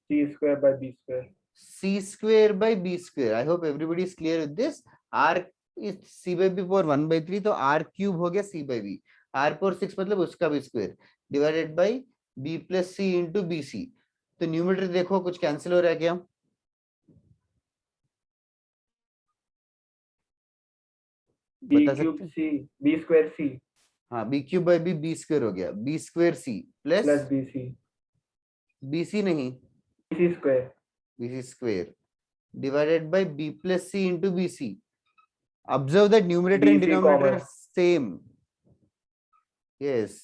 C square by B square. C square by B square. I hope everybody is clear with this. R is C by B power 1 by 3. तो R cube हो गया C by B. R power 6 मतलब उसका भी square divided by B plus C into BC. तो numerator देखो कुछ cancel हो रहा है क्या? B cube C. B square C. हाँ, B cube by B square हो गया. B square C Plus plus BC. BC नहीं, BC square. BC square divided by B plus C into BC. Observe that numerator and BC denominator common. are same. Yes.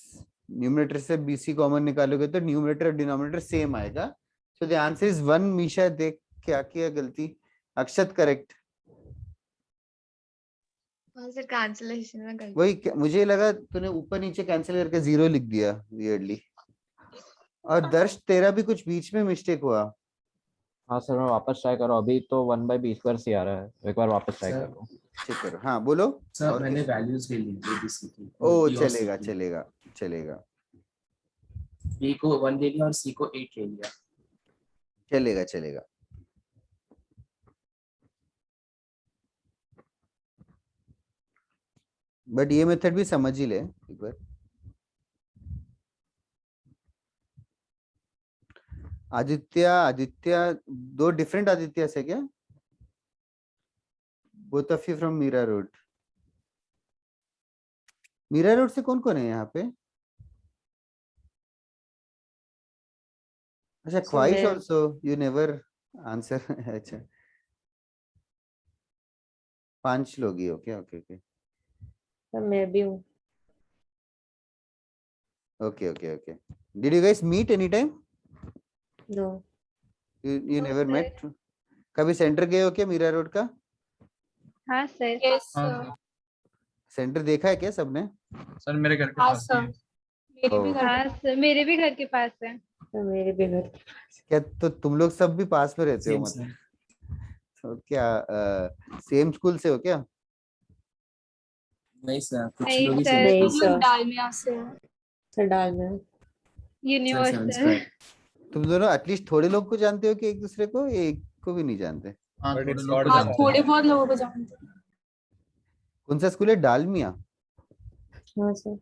Numerator से BC common निकालोगे तो numerator और denominator same आएगा. So the answer is 1. Misha देख क्या किया गलती. अक्षत correct. Sir cancellation में गलती. वही मुझे लगा तूने ऊपर नीचे कैंसिल करके 0 लिख दिया वियर्डली. और दर्श तेरा भी कुछ बीच में मिस्टेक हुआ. हाँ सर, मैं वापस ट्राई करो. अभी तो 1 by B square C आ रहा है. एक बार वापस ट्राई सर, करो. चेक करो. हाँ बोलो. सर मैंने वैल्यूज ले ली ABC की. ओ B और चलेगा C की. चलेगा चलेगा B को 1 ले लिया और C को 8 ले लिया. चलेगा चलेगा. बट ये मेथड भी समझ ही ले एक बार. आदित्य दो डिफरेंट आदित्य है क्या? Both of you from Mira Road. Mira Road से कौन कौन है यहाँ पे? अच्छा, ख्वाहिश मैं- ऑल्सो, यू नेवर आंसर। अच्छा, 5 लोग ही हो क्या? ओके ओके सर मैं भी हूँ। Okay okay okay. Did you guys meet any time? No you No, never sir. Met? कभी सेंटर गए हो क्या मीरा रोड का? हाँ सर। हाँ सर। सेंटर देखा है क्या सबने? सर मेरे घर के पास ही है। हाँ सर, मेरे भी घर के पास है। सर मेरे भी घर। क्या तो तुम लोग सब भी पास में रहते हो? सेम मतलब सर। तो क्या सेम स्कूल से हो क्या? नहीं सर, कुछ नहीं लोग ही सर। नहीं सेम सर, डालमिया से। सर डाल में यूनिवर्सल। तुम दोनों एटलीस्ट थोड़े लोग को जानते हो कि एक दूसरे को? एक को भी नहीं जानते? हाँ But थोड़े it's लोग not को that. जानते हैं। थोड़े बहुत लोगों को जानते हैं। कौन सा स्कूल है? डालमिया? हाँ सर,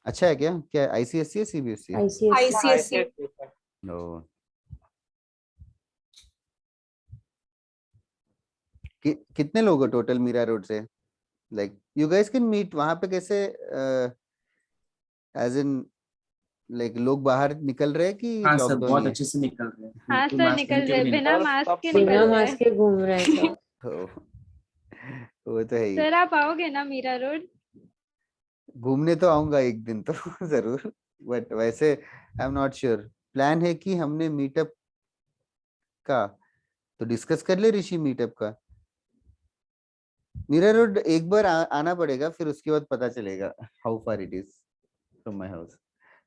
अच्छा है क्या? क्या आईसीएससी है सीबीएसई? ICSE। ओ, कितने लोग हो टोटल मीरा रोड से? Like you guys can meet वहां पे कैसे? एज इन लाइक लोग बाहर निकल रहे हैं कि हाँ सर, लॉकडाउन बहुत ही है? अच्छे से निकल रहे हैं। हाँ बिल्कुल सर, मास्क निकल पहन के रहे भी नहीं बिना निकल- मास्क के सब निकल बिना रहे मास्क के घूम रहे हैं सर। तो वो तो है ही। सर आप आओगे ना मीरा रोड? घूमने तो आऊंगा एक दिन तो जरूर, बट वैसे I am not sure. Plan है कि हमने मीटअप का तो डिस्कस कर ले ऋषि, मीटअप का। मीरा रोड एक बार आना पड़ेगा, फिर उसके बाद पता चलेगा how far it is from my house.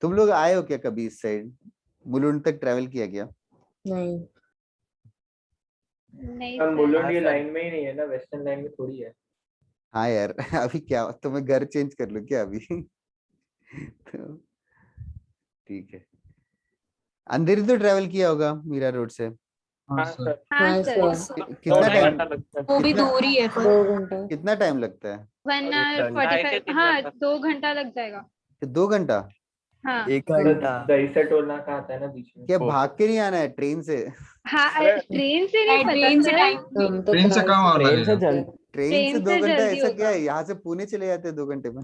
तुम लोग आए हो क्या कभी इस साइड? मुलुंड तक ट्रैवल किया क्या? नहीं, नहीं सर सर। मुलुंड ये लाइन में ही नहीं है ना, वेस्टर्न लाइन में थोड़ी है। हाँ यार अभी क्या तो मैं घर चेंज कर लूं क्या अभी? तो ठीक है। अंधेरी तो ट्रैवल किया होगा मीरा रोड से? हाँ हाँ सर। सर। हाँ हाँ सर। सर, कितना 2 टाइम? घंटा लगता है। वो भी कितना- दूर ही है। 2 घंटा। कितना टाइम लगता है? 1 hour 45। हाँ 2 घंटा लग जाएगा। 2 घंटा? हाँ सर, दहीसर टोलना कहाँ आता है ना बीच में। क्या भाग के नहीं आना है ट्रेन से? हाँ, अरे, ट्रेन से नहीं पता सर। हम तो ट्रेन से कार कहाँ और ट्रेन से लगेगा? जल्द ट्रेन से 2 घंटा जल्दी ऐसा क्या होगा। है? यहाँ से पुणे चले जाते हैं 2 घंटे में।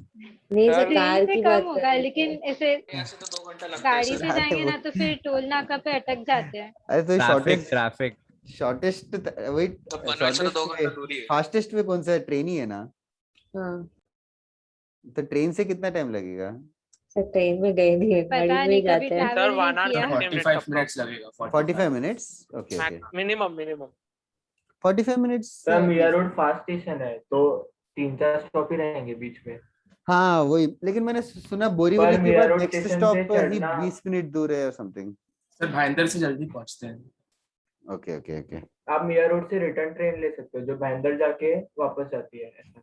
नहीं सर, सर, कार ट्रेन से की कम बात होगा, कर रहे लेकिन हैं। ऐसे यहाँ से तो 2 घंटा लगता है गाड़ी सर। से जाएंगे ना तो फिर टोल नाका पे अटक जाते हैं। अरे तो ट्रैफिक शॉर्टेस्ट वही तो पनवेल से तो 2 घंटा दूरी है। फास्टेस्ट वे कौन सा है? ट्रेन ही है ना? हाँ तो ट्रेन से कितना टाइम लगेगा? सर, ट्रेन में गए नहीं है, गाड़ी पता में ही नहीं, कभी जाते हैं। सर ट्रैवल 1 नहीं hour किया। 45 मिनट्स लगेगा। 45 minutes? Okay okay, minimum. 45 minutes. Sir Mira Road fast station है तो 3-4 स्टॉप ही रहेंगे बीच में। हाँ वही, लेकिन मैंने सुना बोरीवली पर के मीरा बाद रोड नेक्स्ट स्टेशन स्टॉप से ही चढ़ना- 20 मिनट दूर है और समथिंग। सर भाईंदर से जल्दी पहुंचते हैं। ओके ओके ओके आप मीरा रोड से रिटर्न ट्रेन ले सकते हो जो भाईंदर जाके वापस जाती है ऐसा।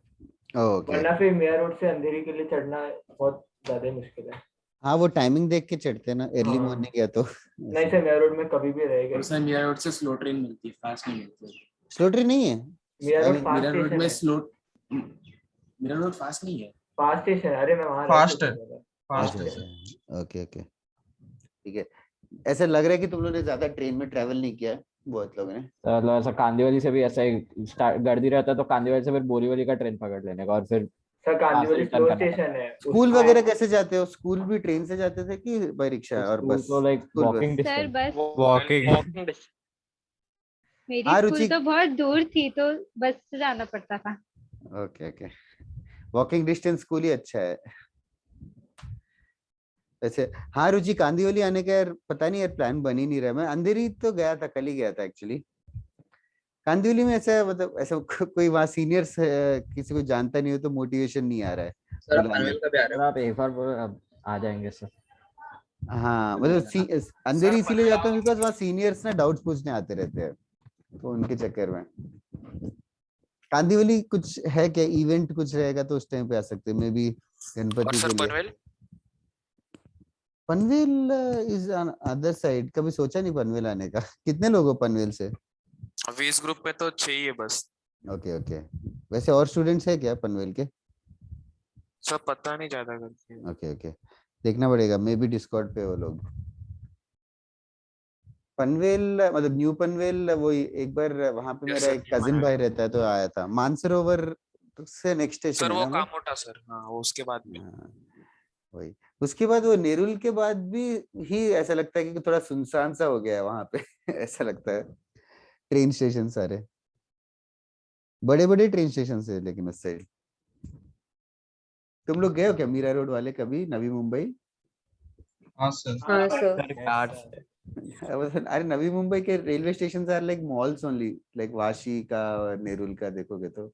ओके। वरना फिर मीरा रोड से अंधेरी के लिए चढ़ना बहुत ज्यादा मुश्किल है। हाँ वो टाइमिंग देख के चढ़ते हैं ना, अर्ली हाँ। मॉर्निंग या तो। नहीं सर, मीरा रोड में कभी भी रहेगा। और सर मीरा रोड से स्लो ट्रेन मिलती है, फास्ट नहीं मिलती। स्लो ट्रेन नहीं है? Mira I Road mean, fast Mira Road station में है। स्लो, मीरा रोड फास्ट नहीं है। फास्ट स्टेशन है। अरे मैं वहां Fast है। फास्ट अच्छा है। अच्छा, ओके ओके ठीक है। ऐसा लग रहा है कि तुम लोगों ने ज्यादा ट्रेन में ट्रैवल नहीं किया है, बहुत लोगों ने। मतलब ऐसा कांदिवली से भी ऐसा ही स्टार्ट गर्दी रहता है तो कांदिवली से फिर बोरीवली का ट्रेन पकड़ लेने का और फिर सर कांदीवली return स्लो करना स्टेशन है। स्कूल उसमें- वगैरह कैसे जाते हो? स्कूल भी ट्रेन से जाते थे कि बाय रिक्शा और स्कूल बस? तो like school bus. Walking sir distance. बस वॉकिंग। मेरी हाँ, स्कूल रुचि। तो बहुत दूर थी तो बस से जाना पड़ता था। Okay okay, walking distance school ही अच्छा है वैसे। हाँ रुचि, कांदिवली आने का यार पता नहीं यार, प्लान बन ही नहीं रहा। मैं अंधेरी तो गया था, कल ही गया था एक्चुअली। कांदिवली में ऐसा मतलब ऐसा कोई वहाँ सीनियर्स किसी को जानता नहीं हो तो मोटिवेशन नहीं आ रहा है बुलाने। सर आप एक बार बोलो, अब आ जाएंगे सर। हाँ मतलब अंधेरी इसीलिए जाता हूँ बिकॉज वहाँ सीनियर्स ना डाउट्स पूछने आते रहते हैं, तो उनके चक्कर में। कांदिवली कुछ है क्या इवेंट कुछ रहेगा तो उस टाइम पे आ सकते हैं मे बी, और गणपति सर के लिए। Panvel? Panvel is on other side, कभी सोचा नहीं पनवेल आने का। कितने लोग हो पनवेल से? 20 ग्रुप में तो 6 ही है बस। ओके ओके, वैसे और स्टूडेंट्स है क्या पनवेल के? सब पता नहीं ज्यादा करके। ओके ओके, देखना पड़ेगा मे बी डिस्कॉर्ड पे वो लोग। पनवेल मतलब न्यू पनवेल, वो एक बार वहां पे Yes, मेरा sir, एक न्यू कजिन भाई रहता है तो आया था। मानसरोवर से नेक्स्ट स्टेशन सर है वो ना वो? कामोटा सर, हाँ वो उसके बाद में। हाँ, वही। उसके बाद वो नेरुल के बाद भी ही ऐसा लगता है कि थोड़ा सुनसान सा हो गया है वहां पे ऐसा लगता है। ट्रेन स्टेशन सारे बड़े बड़े ट्रेन स्टेशन है लेकिन उस साइड। तुम लोग गए हो क्या मीरा रोड वाले कभी नवी मुंबई? हाँ सर। हाँ सर। अरे नवी मुंबई के railway station are like malls only, like Vashi का और नेरुल का देखोगे तो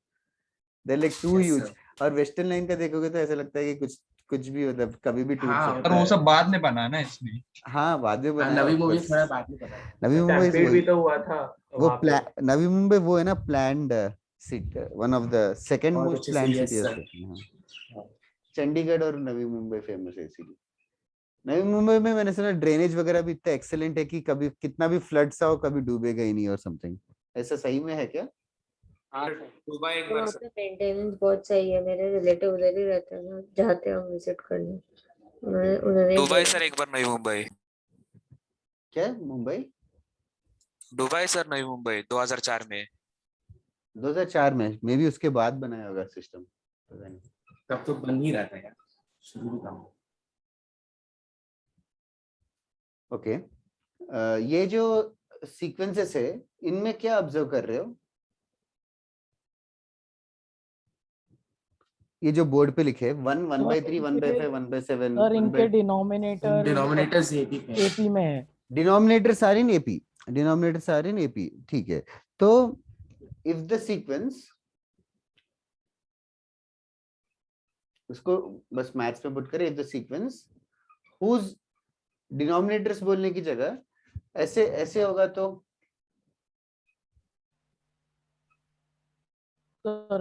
they like too Yes, huge. sir. और वेस्टर्न लाइन का देखोगे तो ऐसा लगता है कि कुछ कुछ भी मतलब कभी भी टूट हाँ, सकता पर वो है। सब बाद में बना है ना इसलिए। हाँ बाद में हाँ, बनाया नवी of मूवी course। थोड़ा बाद में बना है। नवी मुंबई स्टैम्पीड भी तो हुआ था वो वहां पे। नवी मुंबई वो है ना planned city, one of the second बहुत मोस्ट अच्छे से, प्लान्ड yes, सिटी sir. है। चंडीगढ़ और नवी मुंबई फेमस है इसीलिए। नवी मुंबई में मैंने सुना ड्रेनेज वगैरह भी इतना एक्सेलेंट है कि कभी कितना भी फ्लड्स आओ कभी डूबेगा ही नहीं और समथिंग। ऐसा सही में है क्या? हाँ दुबई एक तो बार वहाँ सर। पे मेंटेनेंस बहुत सही है, मेरे रिलेटिव उधर ही रहते हैं ना, जाते हैं हम विजिट करने। उन्होंने दुबई बोला सर एक बार नई मुंबई। क्या मुंबई? दुबई सर नई मुंबई 2004 में। 2004 में मे भी उसके बाद बनाया होगा सिस्टम, पता नहीं। तब तो बन ही रहा था यार, शुरू में काम। ओके ये जो सीक्वेंसेस है इनमें क्या ऑब्जर्व कर रहे हो? ये जो बोर्ड पे लिखे 1 1/3 1/5 1/7 सर इनके डिनोमिनेटर डिनोमिनेटर्स एपी पे एपी में है। Denominators are in AP, denominators are in AP, ठीक है। तो इफ द सीक्वेंस, उसको बस मैथ्स में पुट करें, if the sequence whose denominators बोलने की जगह ऐसे ऐसे होगा तो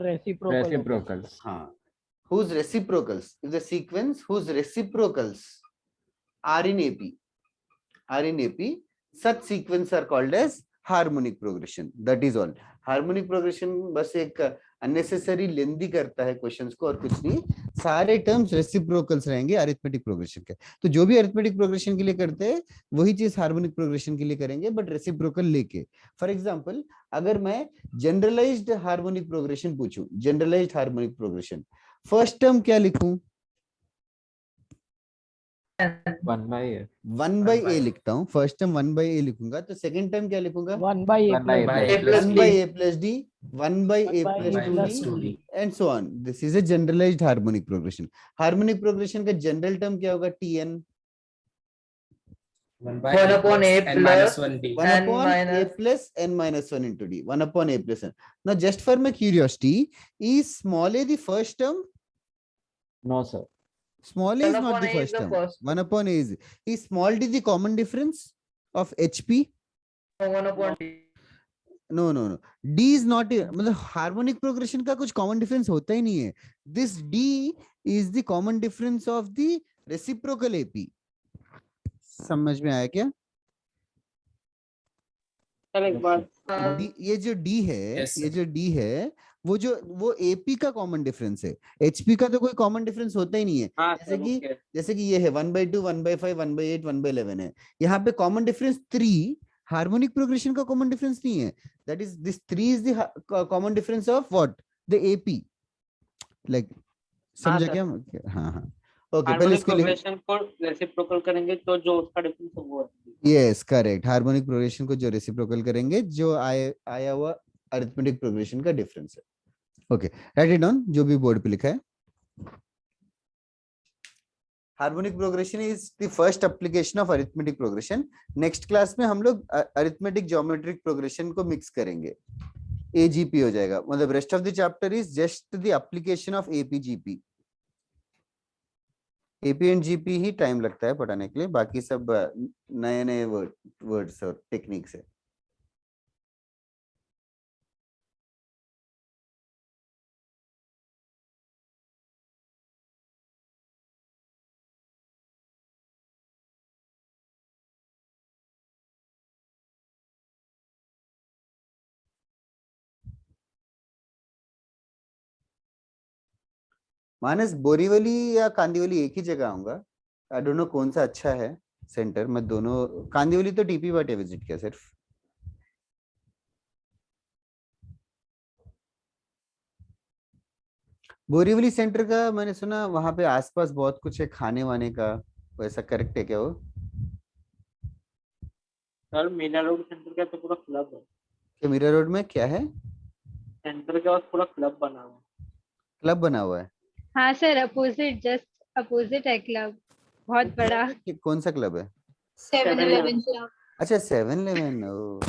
रेसिप्रोकल्स। हाँ, whose reciprocals, if the sequence whose reciprocals are in AP, such sequence are called as harmonic progression. That is all. Harmonic progression बस एक unnecessary लेंदी करता है क्वेश्चंस को और कुछ नहीं। सारे टर्म्स रेसिप्रोकल्स रहेंगे अरिथमेटिक प्रोग्रेशन के। तो जो भी अरिथमेटिक प्रोग्रेशन के लिए करते हैं वही चीज हार्मोनिक प्रोग्रेशन के लिए करेंगे, बट रेसिप्रोकल लेके। फॉर एग्जांपल अगर मैं जनरलाइज्ड हार्मोनिक प्रोग्रेशन पूछूं, generalised harmonic progression, first term क्या लिखूं? 1/a लिखता हूँ, फर्स्ट टर्म 1/a लिखूंगा, तो सेकंड टर्म क्या लिखूंगा? 1/a 1/a plus d, 1/a plus 1/a 2d and so on. This is a generalized harmonic progression. Harmonic progression का जनरल टर्म क्या होगा? Tn 1 upon a n minus plus 1 d. 1 n upon a minus plus n minus 1 into d, 1 upon a plus n. Now just for my curiosity, is small a the first term? No sir. Small a is 1 not upon the a is first the term. first. 1 upon a is small d the common difference of HP? 1 upon d. No no no, D is not, मतलब harmonic progression का कुछ common difference होता ही नहीं है। This D is the common difference of the reciprocal AP. समझ में आया क्या? ये जो डी है, Yes, sir. ये जो डी है वो एपी का कॉमन डिफरेंस है। एचपी का तो कोई कॉमन डिफरेंस होता ही नहीं है। जैसे कि ये है 1/2 1/5 1/8 1/11 है, यहाँ पे कॉमन डिफरेंस 3, हार्मोनिक प्रोग्रेशन का कॉमन डिफरेंस नहीं है। That is this 3 is the common difference of what? The AP. Like समझा क्या? हाँ हाँ ओके, पहले इसको प्रोग्रेशन को रेसिप्रोकल करेंगे तो जो उसका डिफरेंस है वो है। यस करेक्ट, हार्मोनिक प्रोग्रेशन को जो रेसिप्रोकल करेंगे जो आया हुआ अरिथमेटिक प्रोग्रेशन का डिफरेंस है। ओके राइट इट डाउन जो भी बोर्ड पे लिखा है। Harmonic progression is the first application of arithmetic progression. Next class में हम लोग अरिथमेटिक ज्योमेट्रिक प्रोग्रेशन को मिक्स करेंगे, एजीपी हो जाएगा। मतलब rest of the chapter is just the application of AP GP. AP and GP he time लगता है पढ़ाने के लिए, बाकी सब नए नए वर्ड्स और टेक्निक्स है। मानस बोरीवली या कांदिवली एक ही जगह आऊंगा, आई डोंट नो कौन सा अच्छा है। सेंटर मैं दोनों कांदिवली तो टीपी बाटे विजिट किया सिर्फ। बोरीवली सेंटर का मैंने सुना वहां पे आसपास बहुत कुछ है खाने वाने का, वैसा करेक्ट है क्या वो? सर मीना रोड सेंटर का तो पूरा क्लब है, कि मीरा रोड में क्या है? सेंटर के पास पूरा क्लब बना हुआ है। क्लब बना हुआ है? हाँ सर, अपोजिट, जस्ट अपोजिट है क्लब, बहुत बड़ा। कौन सा क्लब है? 7-Eleven club. अच्छा 7-Eleven। ओ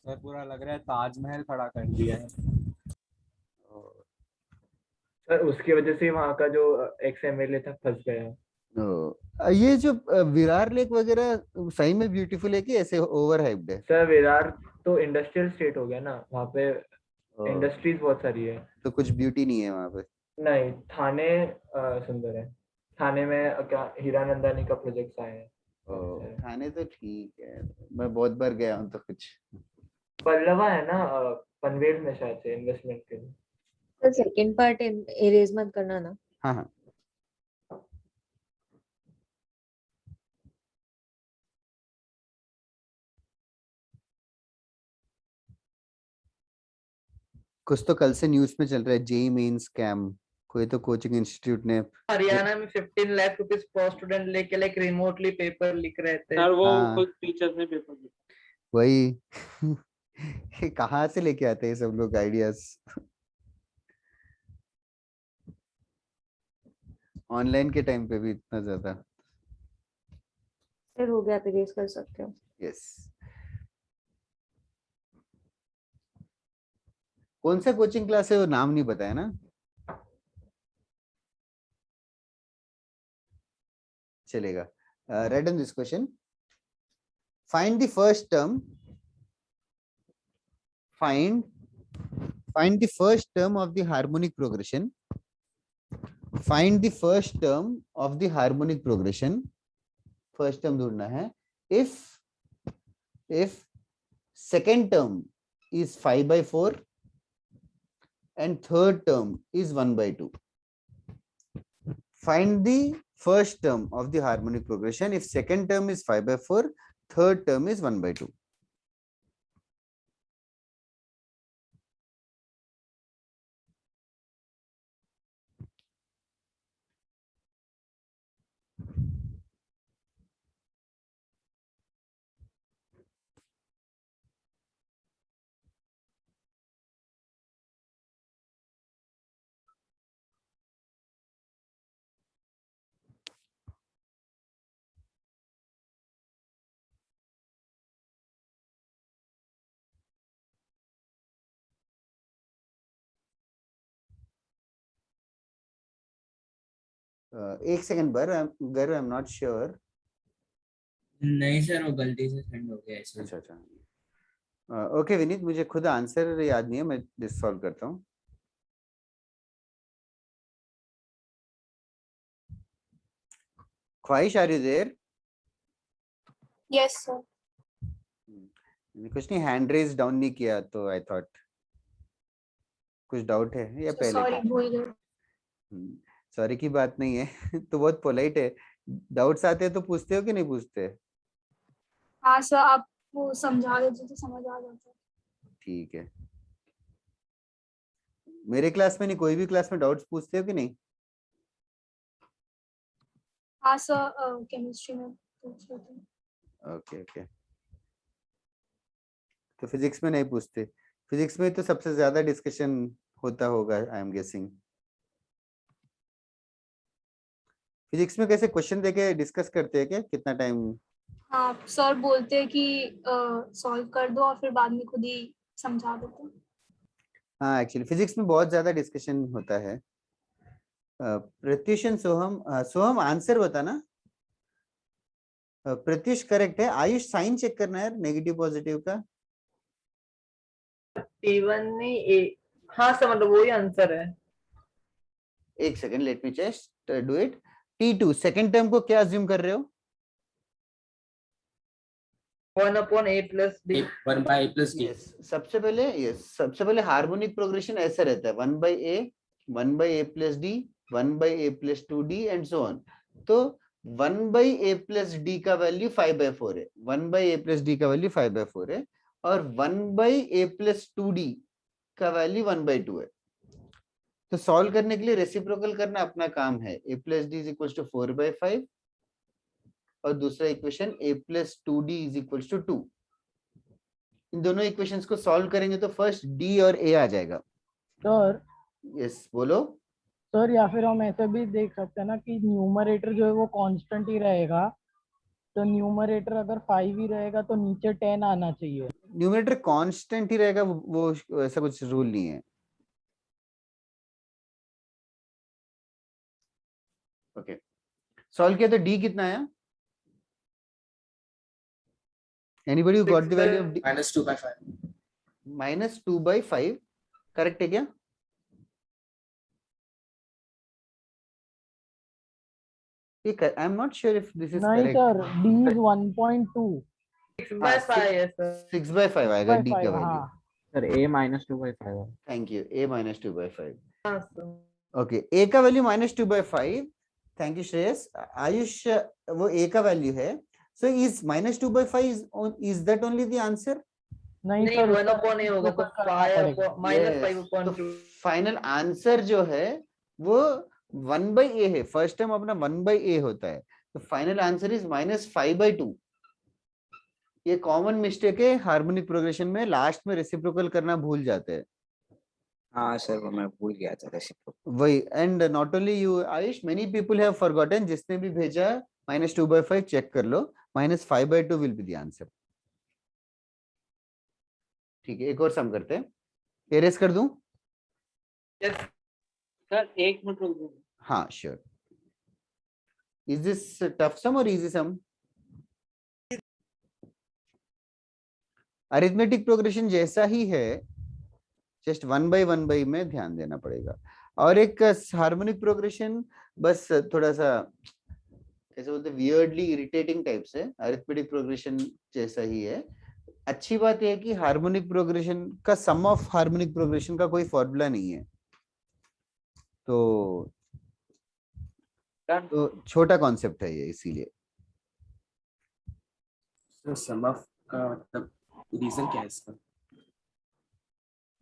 सर पूरा लग रहा है ताजमहल खड़ा कर दिया है। सर उसकी वजह से वहाँ का जो एक्स एमएलए था फंस गया है। ये जो विरार लेक वगैरह सही में ब्यूटीफुल है कि ऐसे ओवर हाइप्ड है? सर विरार तो इंडस्ट्रियल स्टेट हो गया ना, वहाँ पे ओ, इंडस्ट्रीज बहुत सारी है। तो कुछ ब्यूटी नहीं है वहां पे? नहीं, थाने सुंदर है। थाने में क्या हीरानंदानी का प्रोजेक्ट आए हैं। थाने तो ठीक है, मैं बहुत बार गया हूँ तो कुछ। पल्लवा है ना पनवेल में शायद से इन्वेस्टमेंट के लिए। तो सेकंड पार्ट इरेज मत करना ना। हाँ हाँ कुछ तो कल से न्यूज में चल रहा है, जेई मेन स्कैम, कोई तो कोचिंग इंस्टीट्यूट ने। हरियाणा में 15 लाख रुपीस पर स्टूडेंट लेके लाइक रिमोटली पेपर लिख रहे थे। सर वो हाँ। खुद टीचर्स ने पेपर दिया। वही ये कहाँ से लेके आते हैं सब लोग आइडियाज? ऑनलाइन के टाइम पे भी इतना ज्यादा। फिर हो गया, इरेज कर सकते हो। यस। कौन सा कोचिंग क्लास है वो नाम नहीं बताया ना? चलेगा। Read on this question. Find the first term. Find the first term of the harmonic progression. Find the first term of the harmonic progression. First term ढूंढना है. If second term is 5/4 and third term is 1/2. Find the first term of the harmonic progression if second term is 5/4, third term is 1/2. एक second गर, I am not sure. नहीं sir वो गलती से send हो गया ऐसे। अच्छा अच्छा ओके विनीत, मुझे खुद आंसर याद नहीं है, मैं दिस सॉल्व करता हूँ। Khwahish, are you there? Yes sir. कुछ नहीं, हैंड रेज डाउन नहीं किया तो आई थॉट कुछ डाउट है या पहले? सॉरी, भूल गए। सॉरी की बात नहीं है तो बहुत पोलाइट है। डाउट्स आते हैं तो पूछते हो कि नहीं पूछते? हाँ सर, आप वो समझा दीजिए तो समझ आ जाता है। ठीक है। मेरे क्लास में नहीं, कोई भी क्लास में डाउट्स पूछते हो कि नहीं? हाँ सर, केमिस्ट्री में पूछ लेते हैं। Okay okay. तो फिजिक्स में नहीं पूछते? फिजिक्स में तो सबसे ज्यादा डिस्कशन होता होगा आई एम गेसिंग। फिजिक्स में कैसे क्वेश्चन देके डिस्कस करते हैं क्या? कितना टाइम? हाँ सर, बोलते हैं कि सॉल्व कर दो और फिर बाद में खुद ही समझा देते हैं। हाँ एक्चुअली फिजिक्स में बहुत ज्यादा डिस्कशन होता है। Pratyush and Soham, Soham answer बताना। प्रत्युष करेक्ट है। आयुष साइन चेक करना है नेगेटिव पॉजिटिव का। T1 नहीं ए, हाँ सर मतलब वही आंसर है। एक second, let me just do it. T2 second term को क्या अज्यूम कर रहे हो? 1/a+d। 1/a+d। सबसे पहले हार्मोनिक प्रोग्रेशन ऐसा रहता है 1/a, 1/a+d, 1/a+2d and so on. तो 1/a+d का वैल्यू 5/4 है, 1/a+d का वैल्यू 5/4 है, और 1/a+2d का वैल्यू 1/2 है। तो सॉल्व करने के लिए रेसिप्रोकल करना अपना काम है। a+d = 4/5 और दूसरा इक्वेशन a+2d = 2। इन दोनों इक्वेशंस को सॉल्व करेंगे तो फर्स्ट d और a आ जाएगा। सर यस बोलो। सर या फिर हम ऐसे भी देख सकते हैं ना कि न्यूमरेटर जो है वो कांस्टेंट ही रहेगा, तो न्यूमरेटर अगर 5 ही रहेगा तो नीचे 10 आना चाहिए। न्यूमरेटर कांस्टेंट ही रहेगा, वो ऐसा कुछ रूल नहीं है। ओके, सॉल्व किया तो d कितना आया? Anybody who got the value of d? -2/5. -2/5 correct है क्या? I am not sure if this is नहीं करेक्ट। Sir, d is 1.2। 6/5 है सर। 6/5 आएगा d का 6/5, वैल्यू। हाँ। सर a -2/5 है। Thank you, a -2/5। हाँ सर। ओके, a का value -2/5। Thank you Shreyas. Ayush, वो a का वैल्यू है, so is -2/5 is that only the answer? नहीं नहीं सर, 1/a होगा तो -5/2। फाइनल आंसर जो है वो 1/a है। फर्स्ट टर्म अपना 1/a होता है, तो फाइनल आंसर इज -5/2। ये कॉमन मिस्टेक है हार्मोनिक प्रोग्रेशन में, लास्ट में रेसिप्रोकल करना भूल जाते हैं। हाँ सर वो मैं भूल गया था रेसिप्रोकल। वही, and not only you Ayush, many people have forgotten. जिसने भी भेजा -2/5 चेक कर लो, -5/2 विल बी द आंसर। ठीक है, एक और सम करते हैं। एरेस कर दूं? सर 1 मिनट रुक दो। हाँ श्योर। इज दिस टफ सम और इजी सम? अरिथमेटिक प्रोग्रेशन जैसा ही है, जस्ट 1/1 में ध्यान देना पड़ेगा। और एक हार्मोनिक प्रोग्रेशन बस थोड़ा सा कैसे बोलते, वियर्डली इरिटेटिंग टाइप से, अरिथमेटिक प्रोग्रेशन जैसा ही है। अच्छी बात यह है कि हार्मोनिक प्रोग्रेशन का, सम ऑफ हार्मोनिक प्रोग्रेशन का कोई फॉर्मूला नहीं है, तो छोटा कॉन्सेप्ट है ये, इसीलिए। तो सम ऑफ का मतलब रीजन क्या है इसका?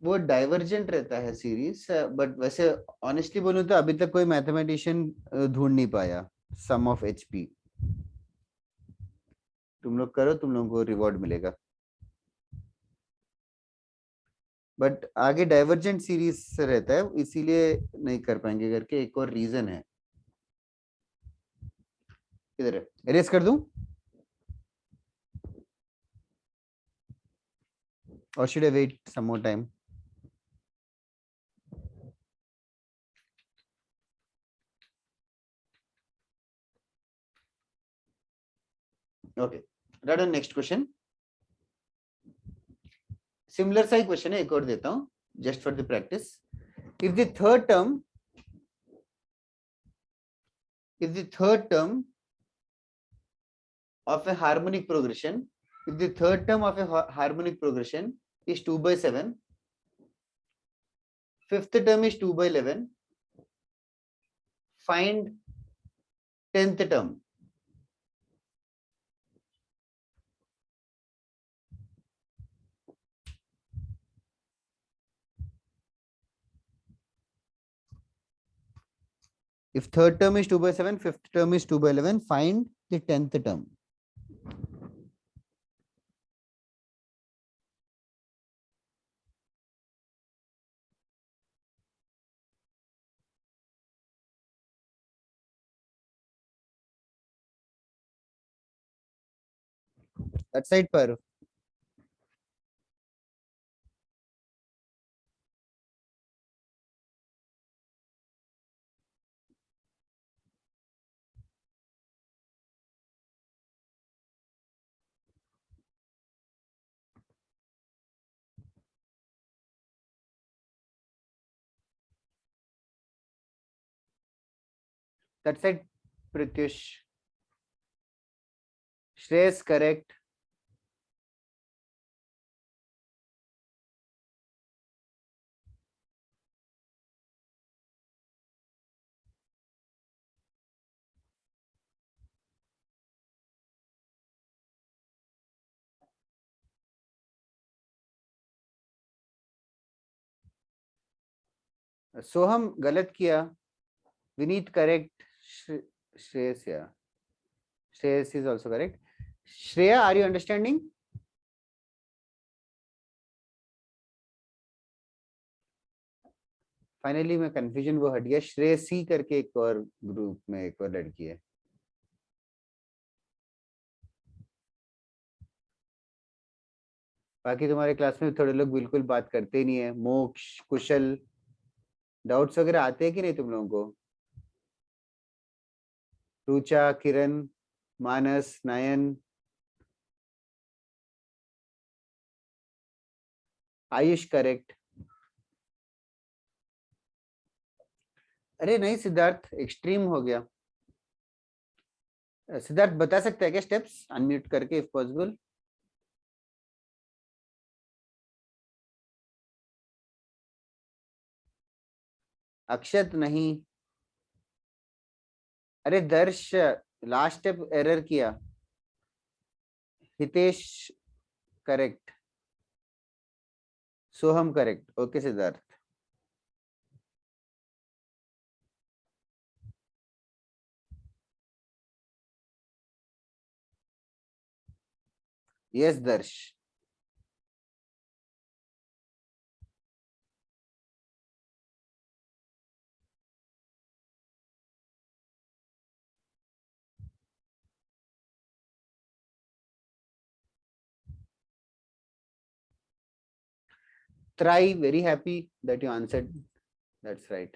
वो डाइवर्जेंट रहता है सीरीज, बट वैसे ऑनेस्टली बोलूं तो अभी तक कोई मैथमेटिशियन ढूंढ नहीं पाया सम ऑफ HP। तुम लोग करो, तुम लोगों को रिवॉर्ड मिलेगा, बट आगे डाइवर्जेंट सीरीज से रहता है, इसीलिए नहीं कर पाएंगे करके एक और रीजन है। किधर है? इरेज कर दूं or should I wait some more time? Okay, right on, next question. Similar सा ही क्वेश्चन है, एक और देता हूं just for the practice. If the third term of a harmonic progression, if the third term of a harmonic progression is 2/7, fifth term is 2/11, find 10th term. If third term is 2/7, fifth term is 2/11, find the 10th term. That side पर that side Prityush. Shreyas correct. सोहम गलत किया, Vineet correct, Shreyas या Shreyas is also correct. Shreya, are you understanding? Finally मैं confusion वो हट गया. श्रेयसी करके एक और ग्रुप में एक और लड़की है. बाकी तुम्हारे क्लास में थोड़े लोग बिल्कुल बात करते ही नहीं है. मोक्ष, कुशल, डाउट्स वगैरह आते हैं कि नहीं तुम लोगों को? रुचा, किरण, मानस, नयन, आयुष करेक्ट. अरे नहीं सिद्धार्थ, एक्सट्रीम हो गया. सिद्धार्थ बता सकता है क्या स्टेप्स अनम्यूट करके इफ पॉसिबल? अक्षत नहीं. अरे दर्श लास्ट स्टेप एरर किया. हितेश करेक्ट. सोहम करेक्ट. ओके सिद्धार्थ. यस दर्श. Try, very happy that you answered. That's right.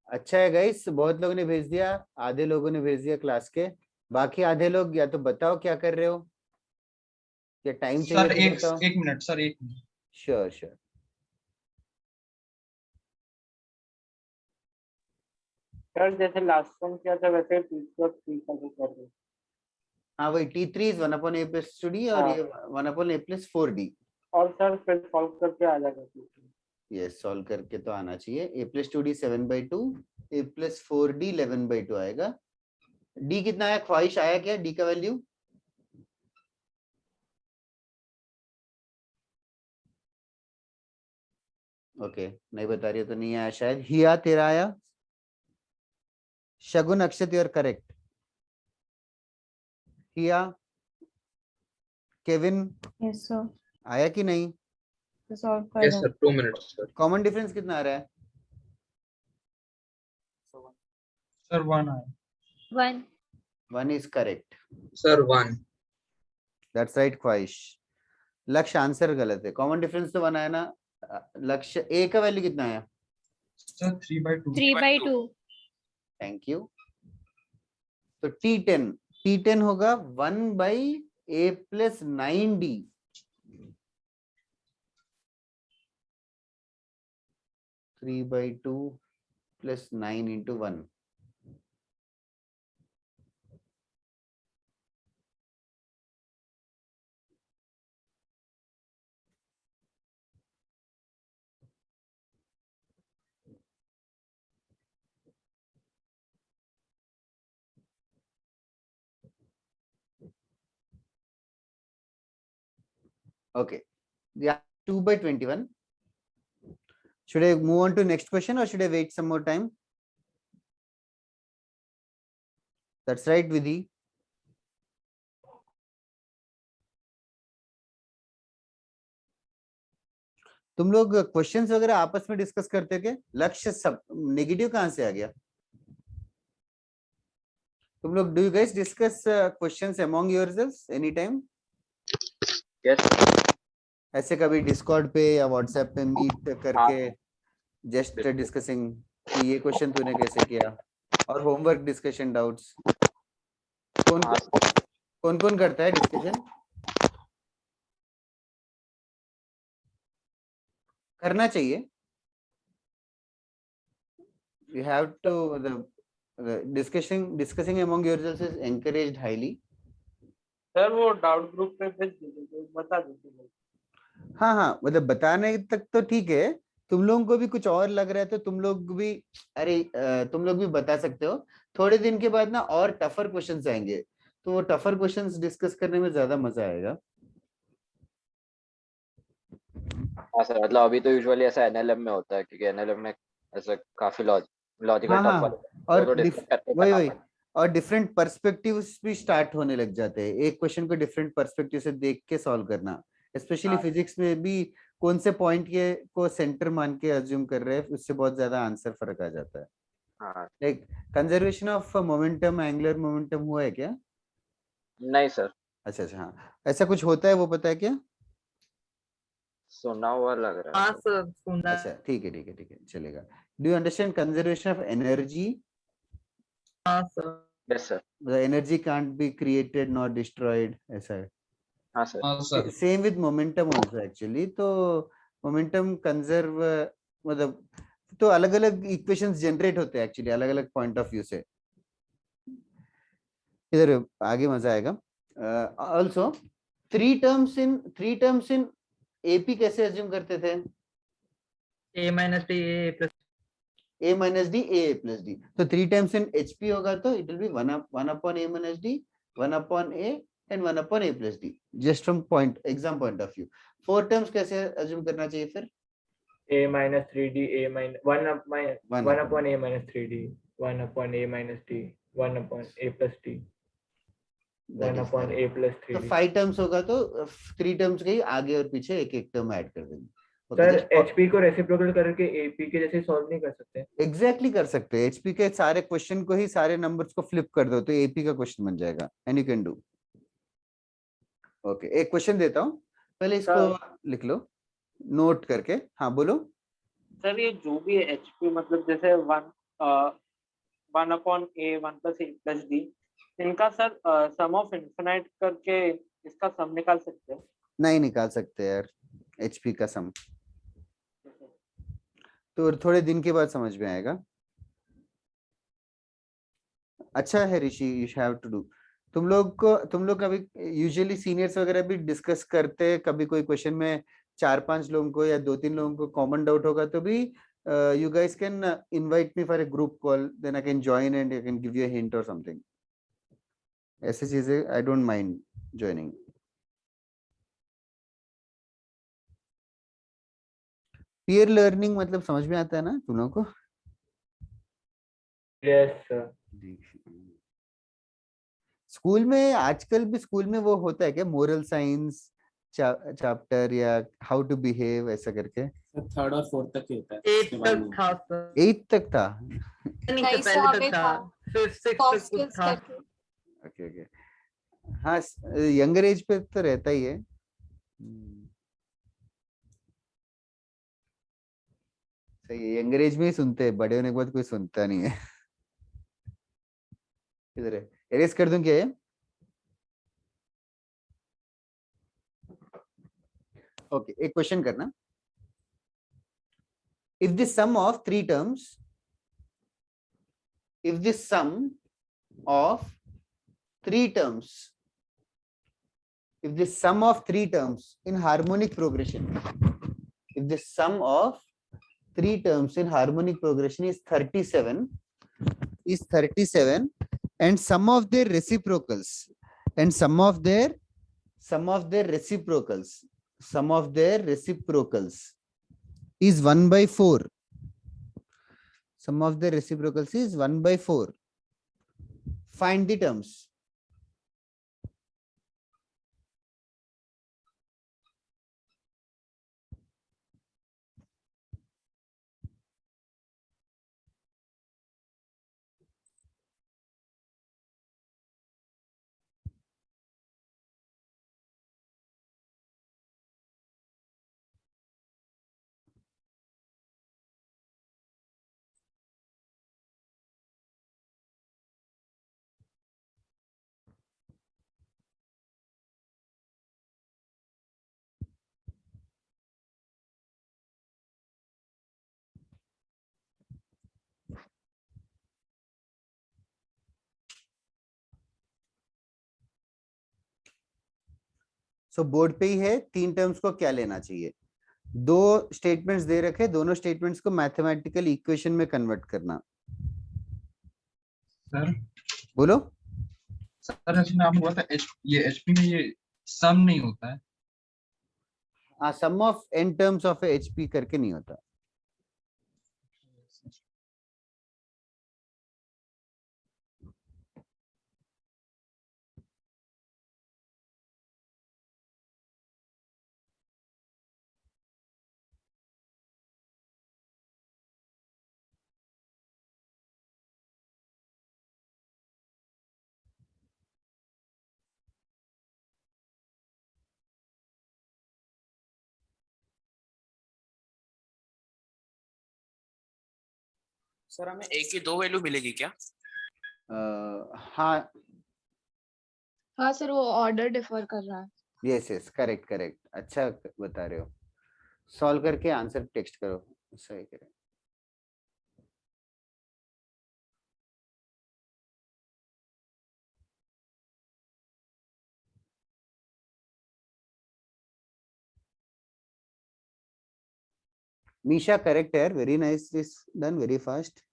अच्छा है गाइस, बहुत लोगों ने भेज दिया, आधे लोगों ने भेज दिया क्लास के. बाकी आधे लोग या तो बताओ क्या कर रहे हो, या टाइम सर चाहिए तो बताओ. एक मिनट सर, एक मिनट. Sure sure. सर जैसे लास्ट टाइम किया था वैसे T3 का भी कर दो. हाँ वही T3 is 1/a plus 2d और ये 1/a plus 4d. और सर फिर सॉल्व करके आ जाएगा. यस सॉल्व करके तो आना चाहिए. a plus 2d 7/2, a plus 4d 11/2 आएगा. d कितना आया? ख्वाहिश आया क्या d का वैल्यू? ओके नहीं बता रही हो तो नहीं आया शायद. हिया तेरा आया. Shagun Akshat you are correct. Hiya, Kevin yes sir. आया कि नहीं? सॉल्व कर यस दो. Sir, 2 minutes sir. Common difference कितना आ रहा है? सर 1 है. 1. 1 is correct. Sir 1. That's right ख्वाहिश. लक्ष्य आंसर गलत है. कॉमन डिफरेंस तो 1 आया ना. लक्ष्य ए का वैल्यू कितना आया? सर 3/2. 3/2. Thank you. तो T10 होगा 1/a plus 9d. Three by 2 plus 9 into 1. Okay. Yeah, 2/21. Should I move on to next question or should I wait some more time? That's right, Vidhi. तुम लोग questions वगैरह आपस में discuss करते हो क्या? लक्ष्य सब नेगेटिव कहाँ से आ गया? तुम लोग do you guys discuss questions among yourselves any time? Yes. ऐसे कभी डिस्कॉर्ड पे या व्हाट्सएप पे मीट करके जस्ट डिस्कसिंग कि ये क्वेश्चन तूने कैसे किया, और होमवर्क डिस्कशन, डाउट्स. कौन कौन करता है डिस्कशन? करना चाहिए. You have to the discussing among yourselves is encouraged highly. Sir वो डाउट ग्रुप पे भेज दीजिए, बता दीजिए. हाँ हाँ मतलब बताने तक तो ठीक है. तुम लोगों को भी कुछ और लग रहा है तो तुम लोग भी तुम लोग भी बता सकते हो. थोड़े दिन के बाद ना और टफर क्वेश्चंस आएंगे, तो वो टफर क्वेश्चंस डिस्कस करने में ज्यादा मजा आएगा. हाँ सर, मतलब अभी तो यूजुअली ऐसा एनएलएम में होता है, क्योंकि एनएलएम में ऐसे काफी लॉजिकल हाँ टफ हाँ, वाले और तो डिस्कस करके वही करना वही, पड़ता और डिफरेंट पर्सपेक्टिव्स भी स्टार्ट होने लग जाते हैं, एक क्वेश्चन को डिफरेंट पर्सपेक्टिव से देख के सॉल्व करना, स्पेशली हाँ। फिजिक्स में भी कौन से पॉइंट के को सेंटर मान के अज्यूम कर रहे हैं, उससे बहुत ज्यादा आंसर फर्क आ जाता है। हाँ। Like conservation of momentum, angular momentum हुआ है क्या? नहीं सर, अच्छा अच्छा, हाँ ऐसा कुछ होता है, वो पता है क्या? सुना हुआ लग रहा है हाँ सर। सर सुना अच्छा ठीक है ठीक है ठीक है, चलेगा। Do you understand conservation of energy? हाँ सर। Yes sir. The energy can't be created nor destroyed, ऐसा है। हाँ सर। हाँ sir. Same with momentum also actually. तो मोमेंटम कंजर्व, मतलब तो अलग अलग इक्वेशंस जनरेट होते हैं एक्चुअली अलग अलग पॉइंट ऑफ व्यू से। इधर आगे मजा आएगा। Also three terms in AP कैसे अज्यूम करते थे? a minus d a plus a minus d a plus d, तो थ्री टाइम्स इन hp होगा तो it will be 1 upon a minus d, 1 upon a and 1 upon a plus d, just from point exam point of view। Four terms कैसे assume करना चाहिए फिर? a minus 3d, a minus 1 up my 1 1 upon a minus 3d, 1 upon a minus d, 1 upon a plus d, 1 upon a plus तो 3d। 5 terms होगा तो three terms के ही आगे और पीछे एक एक टर्म ऐड कर देंगे। सर HP को रेसिप्रोकल करके AP के जैसे सॉल्व नहीं कर सकते? एग्जैक्टली कर सकते हैं, एचपी के सारे क्वेश्चन को ही सारे नंबर्स को फ्लिप कर दो तो एपी का क्वेश्चन बन जाएगा, and you can do. Okay, एक क्वेश्चन देता हूँ, पहले इसको लिख लो नोट करके। हाँ बोलो। सर ये जो भी है एचपी, मतलब जैसे 1 अपॉन ए 1 प्लस ए प्लस डी, इनका सर सम ऑफ इन्फिनाइट करके इसका सम निकाल सकते हैं? नहीं निकाल सकते यार एचपी का सम, तो थोड़े दिन के बाद समझ में आएगा। अच्छा है ऋषि, यू हैव टू डू। तुम लोग कभी यूजुअली सीनियर्स वगैरह भी डिस्कस करते हैं, कभी कोई क्वेश्चन में 4-5 लोगों को या 2-3 लोगों को कॉमन डाउट होगा तो भी you guys can invite me for a group call, then I can join and I can give you a hint or something. ऐसी चीजें I don't mind joining. Peer learning मतलब समझ में आता है ना तुम लोगों को? Yes sir. स्कूल में आजकल भी स्कूल में वो होता है क्या, मोरल साइंस चैप्टर या हाउ टू बिहेव ऐसा करके? थर्ड और फोर्थ तक ही होता है, 8 उसके बाद तक नहीं। था सर। 8 तक था? नहीं नहीं, सर सर, पहले हमें तक था, था। 5th 6th सॉफ्ट तक कुछ स्किल्स था। करके। ओके ओके, हाँ यंगर एज पे तो रहता ही है। सही है, यंगर एज में ही सुनते हैं, बड़े होने के बाद कोई सुनता नहीं है। इधर है, एरेज कर दूं क्या ये? ओके, एक क्वेश्चन करना। If the sum of three terms, if the sum of three terms, if the sum of three terms in harmonic progression, if the sum of three terms in harmonic progression is 37, and sum of their reciprocals, and sum of their reciprocals is 1/4. Sum of the reciprocals is 1/4. Find the terms. So board पे ही है, तीन terms को क्या लेना चाहिए। दो statements दे रखे, दोनों स्टेटमेंट्स को मैथमेटिकल इक्वेशन में कन्वर्ट करना। सर बोलो। सर इसमें आपने बोला था ये एचपी में ये सम नहीं होता है। Sum of n terms of HP करके नहीं होता. सर हमें ए की 2 वैल्यू मिलेगी क्या? हाँ, हाँ सर, वो ऑर्डर डिफर कर रहा है. यस यस, करेक्ट करेक्ट, अच्छा बता रहे हो. सॉल्व करके आंसर टेक्स्ट करो, सही करें. मीशा करेक्ट है, very nice, done very fast.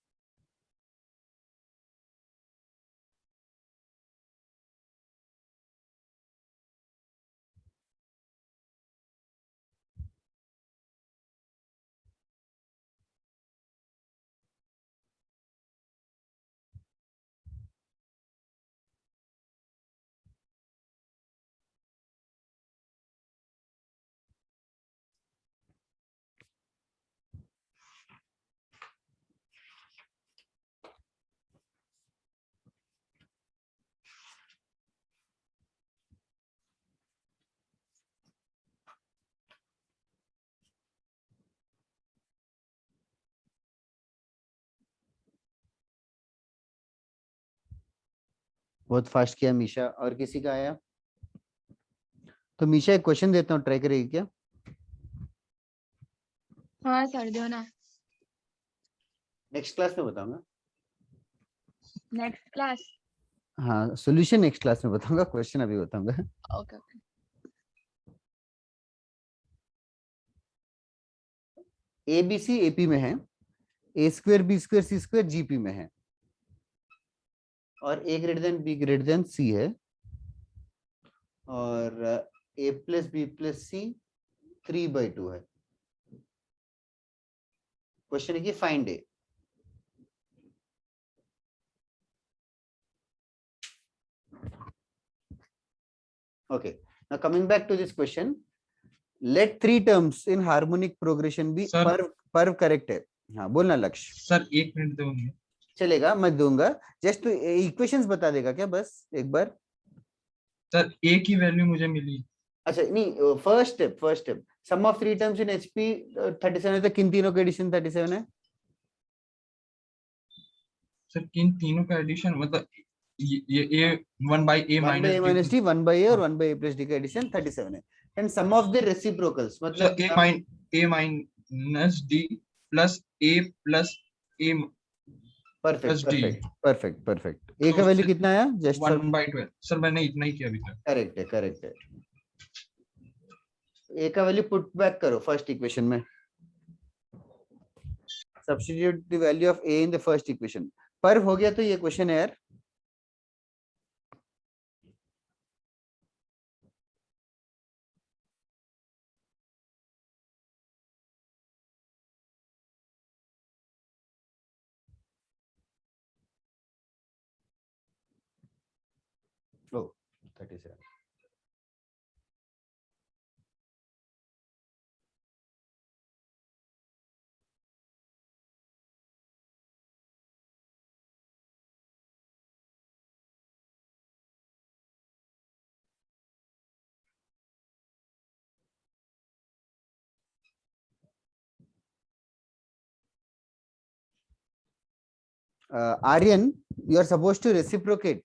बहुत फास्ट किया मीशा. और किसी का आया? तो मीशा एक क्वेश्चन देता हूँ, ट्राई करेगी क्या? हाँ सर, दो ना. नेक्स्ट क्लास में बताऊंगा. Next class. हाँ, सॉल्यूशन नेक्स्ट क्लास में बताऊंगा, क्वेश्चन अभी बताऊंगा. Okay okay. A B C AP में है, A square B square C square GP में है, और A greater than B greater than C है, और A plus B plus C 3/2 है. क्वेश्चन है कि find A. Okay, now coming back to this question, let three terms in harmonic progression be Sir. per correct है. हाँ बोलना लक्ष्य. Sir 1 minute दोगे? चलेगा, मैं दूंगा. जस्ट इक्वेशंस बता देगा क्या बस एक बार? सर ए की वैल्यू मुझे मिली. अच्छा नहीं, first step sum of three terms in HP 37 है, तो किन तीनों का एडिशन 37 है? सर किन तीनों का एडिशन, मतलब ये ए 1 by a 1 by a minus d, 1 by a और 1 by a plus d का एडिशन 37 है. And sum of the reciprocals मतलब a minus d plus a plus a plus d. Perfect. A का वैल्यू कितना आया? Just 1/12. Sir मैंने इतना ही किया अभी तक. करेक्ट है. ए का वैल्यू पुट बैक करो फर्स्ट इक्वेशन में. Substitute the value of A in the first equation. पर हो गया तो ये क्वेश्चन है यार. Oh, 37. Aryan, you are supposed to reciprocate.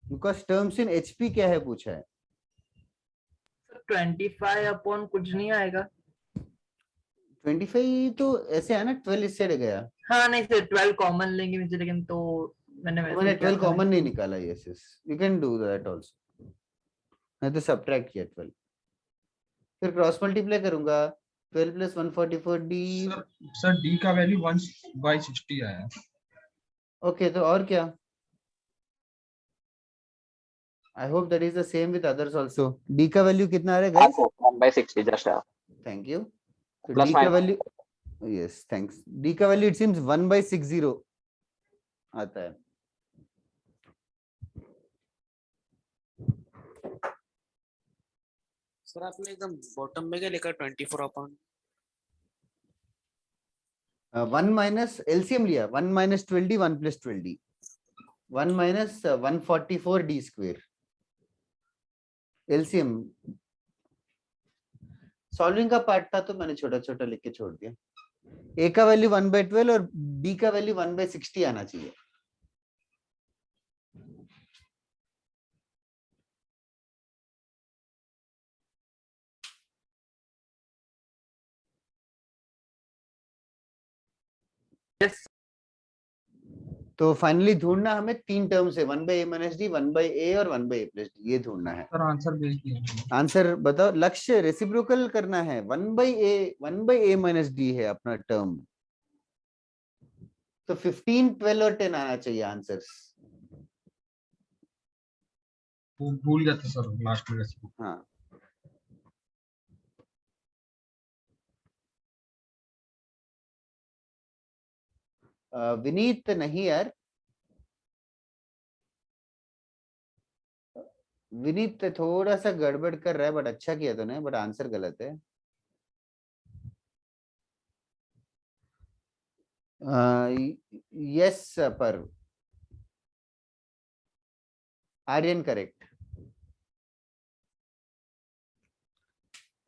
Because terms in HP क्या है पूछा है. 25 अपॉन कुछ नहीं आएगा. 25 तो ऐसे है ना, 12 इससे गया. हाँ नहीं सर, 12 कॉमन लेंगे मुझे, लेकिन तो मैंने 12 कॉमन नहीं निकाला. Yes you can do that also. मैं तो सब्ट्रैक्ट किया 12, फिर क्रॉस मल्टीप्लाई करूंगा. 12 plus 144d. सर d का वैल्यू 1/60 आया. ओके, तो और क्या I hope that is the same with others also. D का वैल्यू कितना आ रहा है guys? 1/60 just Thank you. So Plus D का minus. Value, yes, thanks. D का वैल्यू it seems 1/60 आता है. सर आपने एकदम बॉटम में क्या लिखा 24/. 1 minus LCM लिया, 1 minus 12D, 1 plus 12D, 1 minus 144D square. LCM solving का पार्ट था तो मैंने छोटा छोटा लिख के छोड़ दिया. A का वैल्यू 1/12 और D का वैल्यू 1/60 आना चाहिए. तो फाइनली ढूंढना हमें 3 टर्म्स है, 1/a minus d, 1/a और 1/a plus d, ये ढूंढना है. सर आंसर भेज दिया. आंसर बताओ. लक्ष्य रेसिप्रोकल करना है. 1/a minus d है अपना टर्म. तो 15, 12 और 10 आना चाहिए आंसर्स. वो भूल गया था सर लास्ट में. हाँ, विनीत नहीं यार, विनीत थोड़ा सा गड़बड़ कर रहा है, बट अच्छा किया तूने, बट आंसर गलत है. यस पर आर्यन करेक्ट.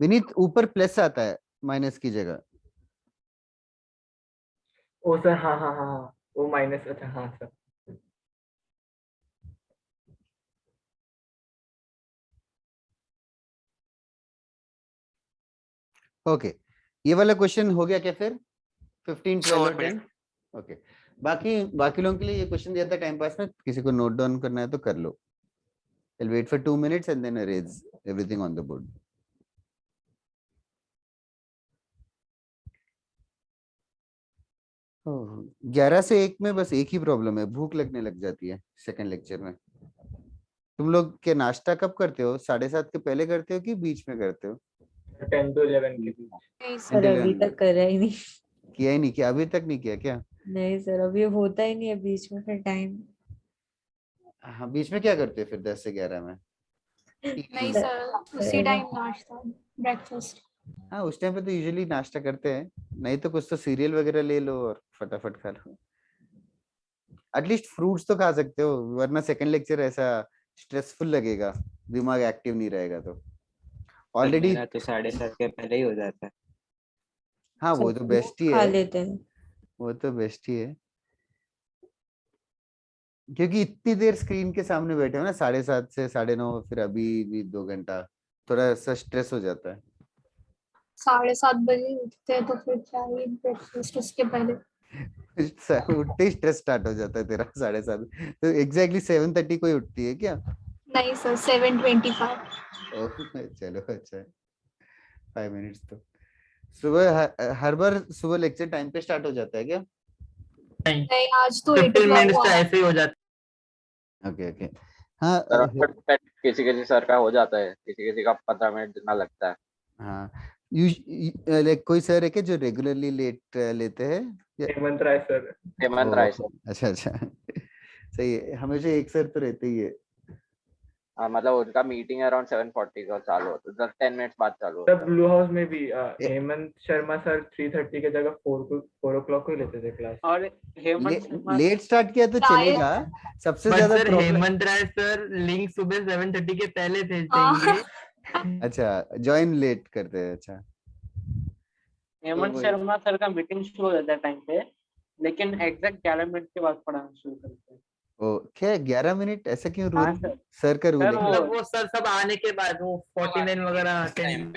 विनीत ऊपर प्लस आता है माइनस की जगह. ओ सर हाँ हाँ हाँ हाँ, वो माइनस, अच्छा हाँ सर. ओके, ये वाला क्वेश्चन हो गया क्या फिर? 15, 12 और 10. ओके, बाकी लोगों के लिए ये क्वेश्चन दिया था टाइम पास में. किसी को नोट डाउन करना है तो कर लो. I'll wait for 2 minutes and then erase everything on the board. ओह, 11 से 1 में बस एक ही प्रॉब्लम है, भूख लगने लग जाती है सेकंड लेक्चर में. तुम लोग के नाश्ता कब करते हो? 7:30 के पहले करते हो कि बीच में करते हो? 10 to 11 के बीच. नहीं सर सर. अभी तक करा ही नहीं. किया ही नहीं? क्या अभी तक नहीं किया क्या? नहीं सर, अभी होता ही नहीं है बीच में फिर टाइम. हाँ, बीच में क्या करते हो फिर 10 से 11 में? नहीं सर, उसी टाइम नाश्ता, ब्रेकफास्ट. हाँ, उस टाइम पे तो यूजुअली नाश्ता करते हैं, नहीं तो कुछ तो सीरियल वगैरह ले लो और फटाफट खा लो. एटलीस्ट फ्रूट्स तो खा सकते हो, वरना सेकंड लेक्चर ऐसा स्ट्रेसफुल लगेगा, दिमाग एक्टिव नहीं रहेगा. तो ऑलरेडी मेरा तो 7:30 के पहले ही हो जाता है. हाँ, वो तो बेस्ट ही खा है, लेते हैं. वो तो बेस्ट ही है, क्योंकि इतनी देर स्क्रीन के सामने बैठे हो ना, 7:30 से 9:30, फिर अभी भी 2 घंटा, थोड़ा सा स्ट्रेस हो जाता है. 7:30 बजे उठते हैं तो फिर क्या ही ब्रेकफास्ट उसके पहले. उठते ही स्ट्रेस स्टार्ट हो जाता है तेरा 7:30. तो एग्जैक्टली 7:30 कोई उठती है क्या? नहीं सर, 7:25. चलो अच्छा है, 5 मिनट्स. तो सुबह हर बार सुबह लेक्चर टाइम पे स्टार्ट हो जाता है क्या? नहीं, आज तो 8 15 o'clock मिनट्स तो हुआ. ऐसे ही हो जाता ओके ओके. हाँ किसी किसी सर का हो जाता है, किसी किसी का 15 मिनट जितना लगता है. हाँ, लाइक कोई सर है क्या जो रेगुलरली लेट लेते हैं? हेमंत राय सर. हेमंत राय सर. अच्छा अच्छा, सही है. हमेशा एक सर तो रहते ही है. मतलब उनका मीटिंग अराउंड 7:40 का चालू होता है, 10 मिनट्स बाद चालू तब होता है। ब्लू हाउस में भी हेमंत शर्मा सर 3:30 की जगह 4 o'clock को ही लेते थे क्लास। और हेमंत शर्मा लेट स्टार्ट किया तो चलेगा, सबसे ज्यादा सर प्रॉब्लम। हेमंत राय सर लिंक सुबह 7:30 के पहले थे हाँ। चाहिए। अच्छा, ज्वाइन लेट करते हैं। अच्छा, हेमंत वही। शर्मा सर का मीटिंग शुरू हो जाता है टाइम पे, लेकिन एग्जैक्ट 11 मिनट के बाद पढ़ाना शुरू करते हैं। ओ क्या 11 मिनट ऐसा क्यों हाँ रूल? सर। सर का रूल सर, है? मतलब वो सर सब आने के बाद वो 49 वगैरह अटेंड।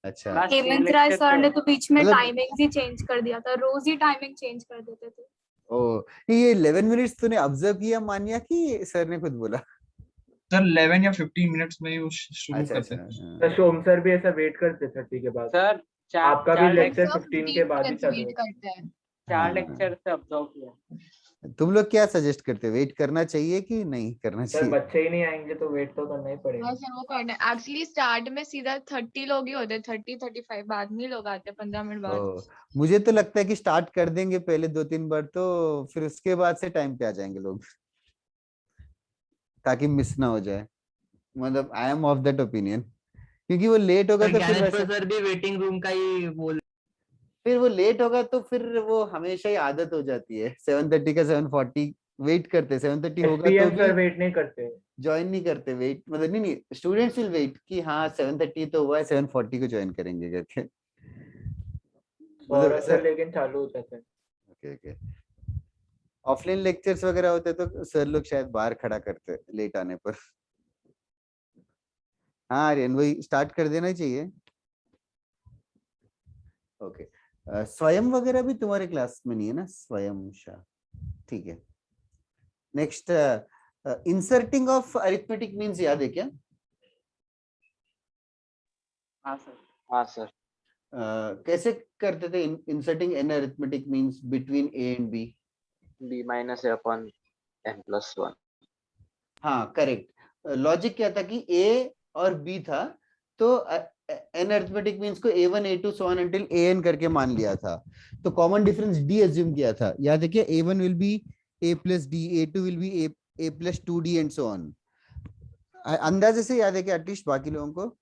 अच्छा, लास्ट हेमंत राय सर ने तो बीच में मतलब- टाइमिंग ही चेंज कर दिया था, रोज ही टाइमिंग चेंज कर देते थे। ओ ये 11 मिनट्स तूने ऑब्जर्व किया मानिया कि सर ने खुद बोला? सर 11 या 15 मिनट्स में ही वो शुरू अच्छा करते अच्छा, थे। हाँ। सर सोम सर भी ऐसा वेट करते 30 के बाद। सर आपका भी चार लेक्चर लेक्चर 15 के बाद ही चालू होता है। करते हैं। चार हाँ। लेक्चर से ऑब्जर्व किया। तुम लोग क्या सजेस्ट करते, वेट करना चाहिए कि नहीं करना सर चाहिए? बच्चे ही नहीं आएंगे तो वेट तो करना ही पड़ेगा। हाँ सर वो करना है एक्चुअली स्टार्ट में सीधा 30 लोग ही होते 30-35 बाद में लोग आते 15 मिनट बाद। ओ, मुझे तो लगता है कि स्टार्ट कर देंगे पहले 2-3 बार, तो फिर उसके बाद से टाइम पे आ जाएंगे लोग, ताकि मिस ना हो जाए। मतलब I am of that opinion, क्योंकि वो लेट होगा तो फिर गैरेज वैसे, पर सर भी वेटिंग रूम का ही बोल। फिर वो लेट होगा तो फिर वो हमेशा ही आदत हो जाती है 7:30 का 7:40 वेट करते, 7:30 होगा तो एसपीएम भी सर वेट नहीं करते। ज्वाइन नहीं करते, वेट मतलब नहीं, स्टूडेंट्स विल वेट कि हाँ 7:30 तो हुआ है, 7:40 को ज्वाइन करेंगे करके, मतलब सौरभ ऐसा। सर लेकिन चालू हो जाते हैं। Okay okay. ऑफलाइन लेक्चर्स वगैरह होते तो सर लोग शायद बाहर खड़ा करते लेट आने पर। हाँ आर्यन, वही स्टार्ट कर देना चाहिए। ओके, स्वयं वगैरह भी तुम्हारे क्लास में नहीं है ना, स्वयं शाह, ठीक है। Next, inserting of arithmetic means याद है क्या? हाँ सर। हाँ सर। कैसे करते थे inserting an arithmetic means between A and B? b minus a upon n plus 1। हाँ करेक्ट। लॉजिक क्या था कि ए और बी था, तो एन अरिथमेटिक मीन्स को a1 a2 so on until an करके मान लिया था, तो कॉमन डिफरेंस d अज्यूम किया था, याद है क्या? a1 will be a plus D, a2 will be a plus 2d and so on. अंदाजे से याद है क्या एटलीस्ट बाकी लोगों को?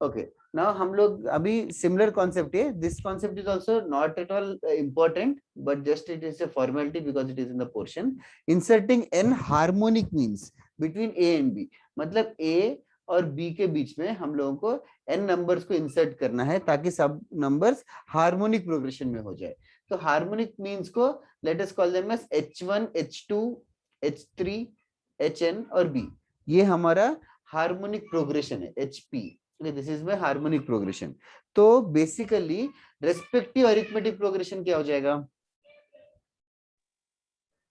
ओके, नाउ हम लोग अभी सिमिलर कॉन्सेप्ट है, this concept is also not at all important, but just it is a formality because it is in the portion. Inserting n harmonic means between a and b, मतलब a और b के बीच में हम लोगों को n numbers को insert करना है ताकि सब नंबर्स हार्मोनिक प्रोग्रेशन में हो जाए। तो हार्मोनिक मीन्स को let us call them as h1 h2 h3 hn और b, ये हमारा हार्मोनिक प्रोग्रेशन है hp, this is my harmonic progression. तो बेसिकली रेस्पेक्टिव अरिथमेटिक प्रोग्रेशन क्या हो जाएगा?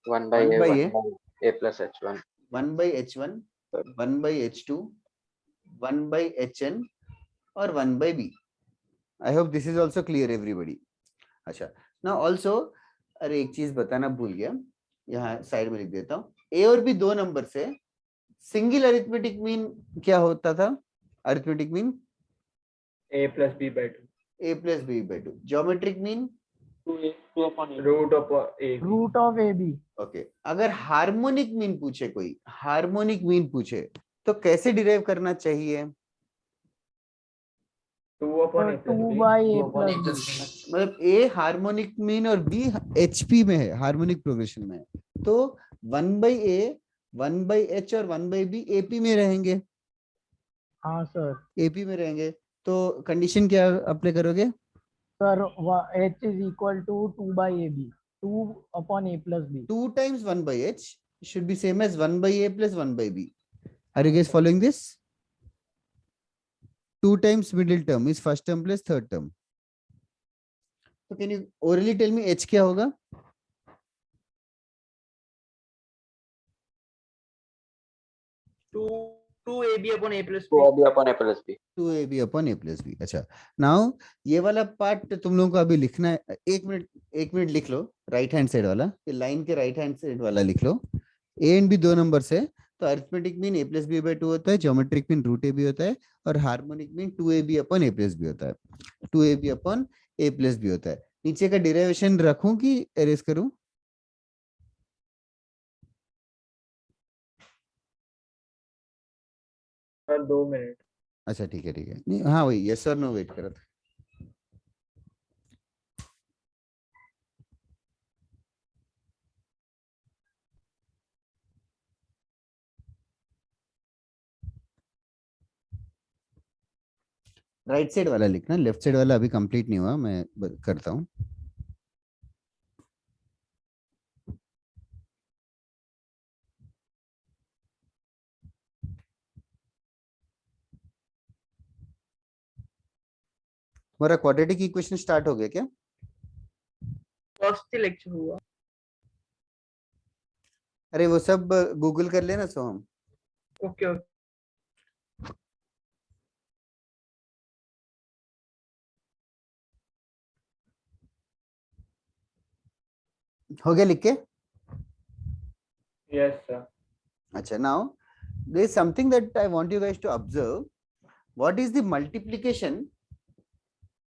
1 by a 1 by a plus h1 1 by h1 1 by h2 1 by hn और 1 by b। I hope this is also clear everybody. अच्छा, ना also, अरे एक चीज बताना भूल गया, यहाँ साइड में लिख देता हूँ, ए और बी दो नंबर से सिंगल अरिथमेटिक मीन क्या होता था? Arithmetic mean a plus b by 2, a plus b by 2, geometric mean 2 upon a। root of a b। Root of A B. Okay, अगर हार्मोनिक मीन पूछे, कोई हार्मोनिक मीन पूछे तो कैसे डिराइव करना चाहिए? 2 upon a plus 2 b। By A 2 upon a plus plus B. b। मतलब A harmonic mean और बी एचपी में है, हार्मोनिक प्रोग्रेशन में है, तो 1 बाई ए 1 बाई एच और 1 बाई बी एपी में रहेंगे, हाँ सर। एपी में रहेंगे, तो कंडीशन क्या अप्लाई करोगे? Sir H is equal to 2 by A B, 2 upon A plus B. 2 times 1 by h should be same as 1 by a plus 1 by b. Are you guys following this? 2 times middle term is first term plus third term. So can you orally tell me h क्या होगा? 2ab upon a plus 2ab upon a plus b। 2ab upon a plus b। अच्छा, now ये वाला part तुम लोगों को अभी लिखना है, एक मिनट लिख लो, राइट हैंड साइड वाला, ये लाइन के राइट हैंड साइड वाला लिख लो। ए एंड बी दो नंबर से, तो arithmetic mean a plus B by 2 होता है, geometric mean root A B होता है, और harmonic mean 2ab upon a plus B होता है, 2ab upon a plus B होता है। नीचे का डिराइवेशन रखूं कि एरेज करूं? Sir 2 minute. अच्छा ठीक है ठीक है, नहीं हाँ वही यस और नो वेट करा था। राइट साइड वाला लिखना, लेफ्ट साइड वाला अभी कंप्लीट नहीं हुआ, मैं करता हूँ। हमारा क्वाड्रेटिक इक्वेशन स्टार्ट हो गया क्या? फर्स्ट लेक्चर हुआ। अरे वो सब गूगल कर लेना सोहम। ओके। हो गया लिख के? Yes, sir. अच्छा, now there is something that I want you guys to observe. What is the multiplication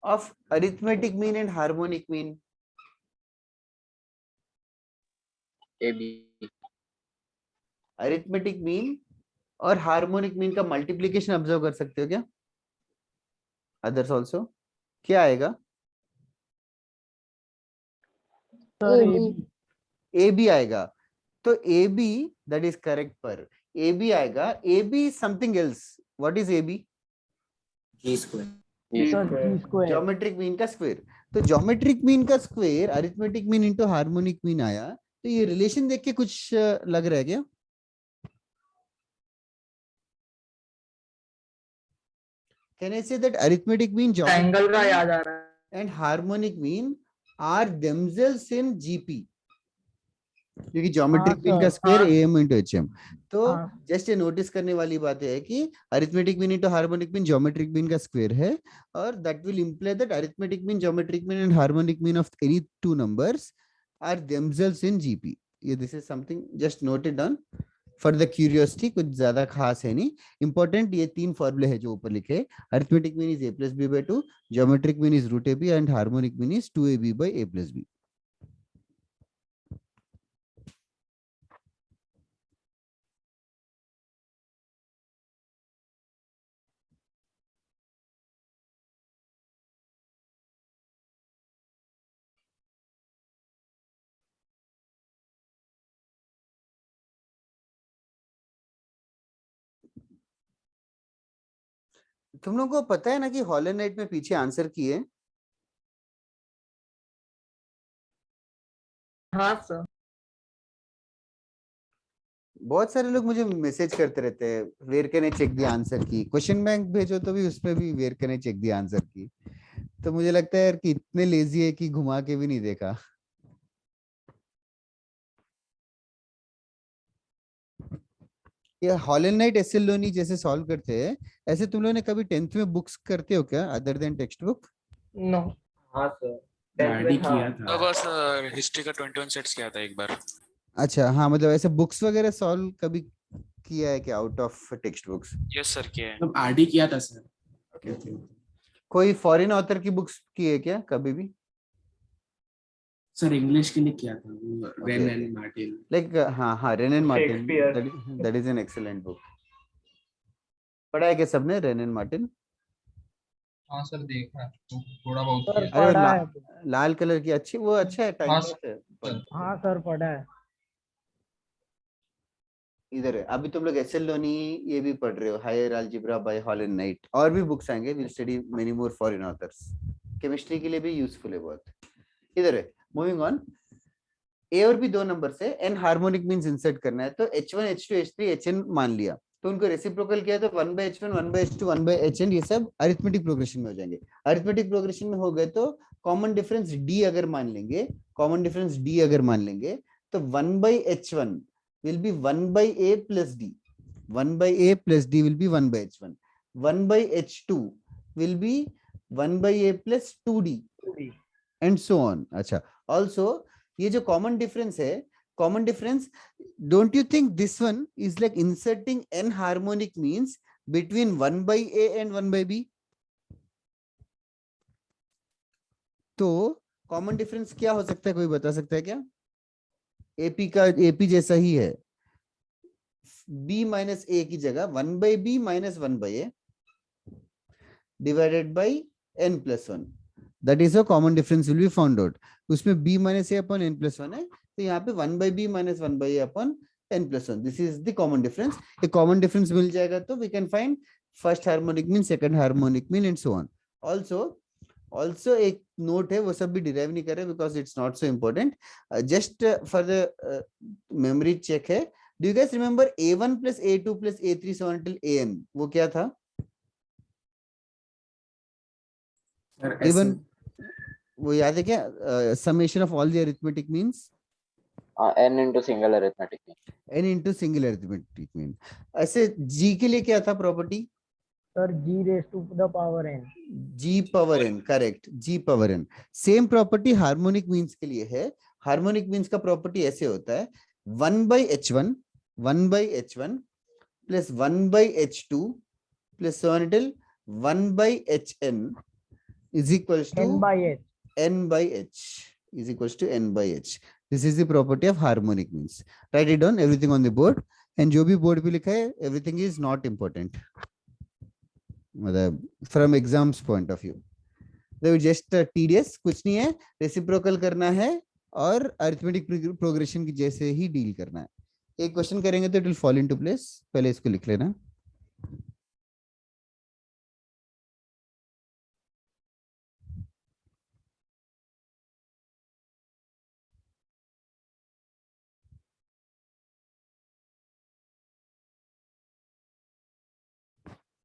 of arithmetic mean and harmonic mean? AB. Arithmetic mean और हार्मोनिक मीन का मल्टीप्लीकेशन ऑब्जर्व कर सकते हो क्या? अदर्स आल्सो क्या आएगा? Sir ए B आएगा. तो A B that is correct, पर ए बी आएगा. A B is something else. What is A B? G square. Square geometric mean का स्क्वायर. तो ज्योमेट्रिक मीन का square arithmetic mean into harmonic mean आया. तो ये रिलेशन देख के कुछ लग रहा है क्या? Can I say that arithmetic mean, triangle का याद आ रहा है। and harmonic mean are themselves in GP? क्योंकि ज्योमेट्रिक मीन का स्क्वायर AM into HM. तो जस्ट ये नोटिस करने वाली बात है कि arithmetic mean into harmonic mean geometric mean का स्क्वायर है, और that will imply that arithmetic mean, geometric mean and harmonic mean of any two numbers are themselves in GP. ये this is something just noted down for the curiosity. कुछ ज्यादा खास है नहीं. Important ये तीन फॉर्मूले है जो ऊपर लिखे. Arithmetic mean is a plus b by 2, geometric mean is root ab, and harmonic mean is 2ab by a plus b. तुम लोगों को पता है ना कि हॉलैंड नाइट में पीछे आंसर की है? हाँ सर। बहुत सारे लोग मुझे मैसेज करते रहते हैं, where can I check the answer key. Question bank भेजो तो भी उसमें भी where can I check the answer key. तो मुझे लगता है यार कि इतने लेजी है कि घुमा के भी नहीं देखा. ये हॉलैंड नाइट एसएलओनी जैसे सॉल्व करते हैं, ऐसे तुम लोगों ने कभी 10th में बुक्स करते हो क्या other than text book? No. हाँ सर, गाड़ी किया था. बस हिस्ट्री का 21 सेट्स किया था एक बार. अच्छा, हाँ, मतलब ऐसे बुक्स वगैरह सॉल्व कभी किया है क्या out of text books? Yes sir किया है. मतलब आरडी किया था सर. कोई फॉरेन ऑथर की बुक्स की है क्या कभी भी? सर इंग्लिश के लिए किया था वो रेन एंड मार्टिन. लाइक हाँ rain and Martin, Shakespeare. That is an excellent book. पढ़ा है क्या सबने रेन एंड मार्टिन? हाँ सर देखा है, तो थोड़ा बहुत सर किया। अरे पढ़ा है। लाल कलर की अच्छी, वो अच्छा है, टाइम हाँ, पास है. हाँ सर पढ़ा है। इधर है अभी तुम लोग एसएलओनी ये भी पढ़ रहे हो, higher algebra by hall and Knight. और भी बुक्स आएंगे, will study many more foreign authors. Chemistry के लिए भी यूजफुल है बहुत. इधर है, मूविंग ऑन. ए और बी दो नंबर से एन हार्मोनिक मींस इंसर्ट करना है. तो H1 H2 H3 Hn मान लिया, तो उनको रेसिप्रोकल किया तो 1/H1 1/H2 1/Hn ये सब अरिथमेटिक प्रोग्रेशन में हो जाएंगे. अरिथमेटिक प्रोग्रेशन में हो गए तो कॉमन डिफरेंस D अगर मान लेंगे, कॉमन डिफरेंस D अगर मान लेंगे तो 1/H1 will be 1/A plus D. 1/A plus D will be 1/H1. 1/H2 will be 1/A plus 2D and so on. अच्छा, also ये जो कॉमन डिफरेंस है, common difference, don't you think this one is like inserting n harmonic means between 1/A and 1/B? तो common difference क्या हो सकता है, कोई बता सकता है क्या? AP का AP जैसा ही है, B माइनस A की जगह 1/B minus 1/A divided by n plus 1. That is a common difference will be found out. उसमें B minus A upon n plus 1 है, तो यहाँ पे 1/B minus 1/A upon n plus 1. This is the common difference. एक common difference मिल जाएगा तो we can find first harmonic mean, second harmonic mean and so on. Also एक note है, वो सब भी derive नहीं कर रहे because it's not so important. Just for the memory check है. Do you guys remember A1 plus A2 plus A3 so on until AN? वो क्या था? A1 वो याद है क्या? Summation of all the arithmetic means? n into single arithmetic mean. n into single arithmetic mean. ऐसे G के लिए क्या था property? Sir G raised to the power n. G power n, correct, G power n. Same property harmonic means के लिए है. Harmonic means का property ऐसे होता है 1/h1 1/h1 plus 1/h2 plus so on until 1/hn is equals to n by h. n by h is equals to n by h. This is the property of harmonic means. Write it down, everything on the board. And जो भी board पे लिखा है, everything is not important. मतलब from exams point of view. So just tedious, कुछ नहीं है, reciprocal करना है और arithmetic progression की जैसे ही deal करना है. एक क्वेश्चन करेंगे तो it will fall into place. पहले इसको लिख लेना.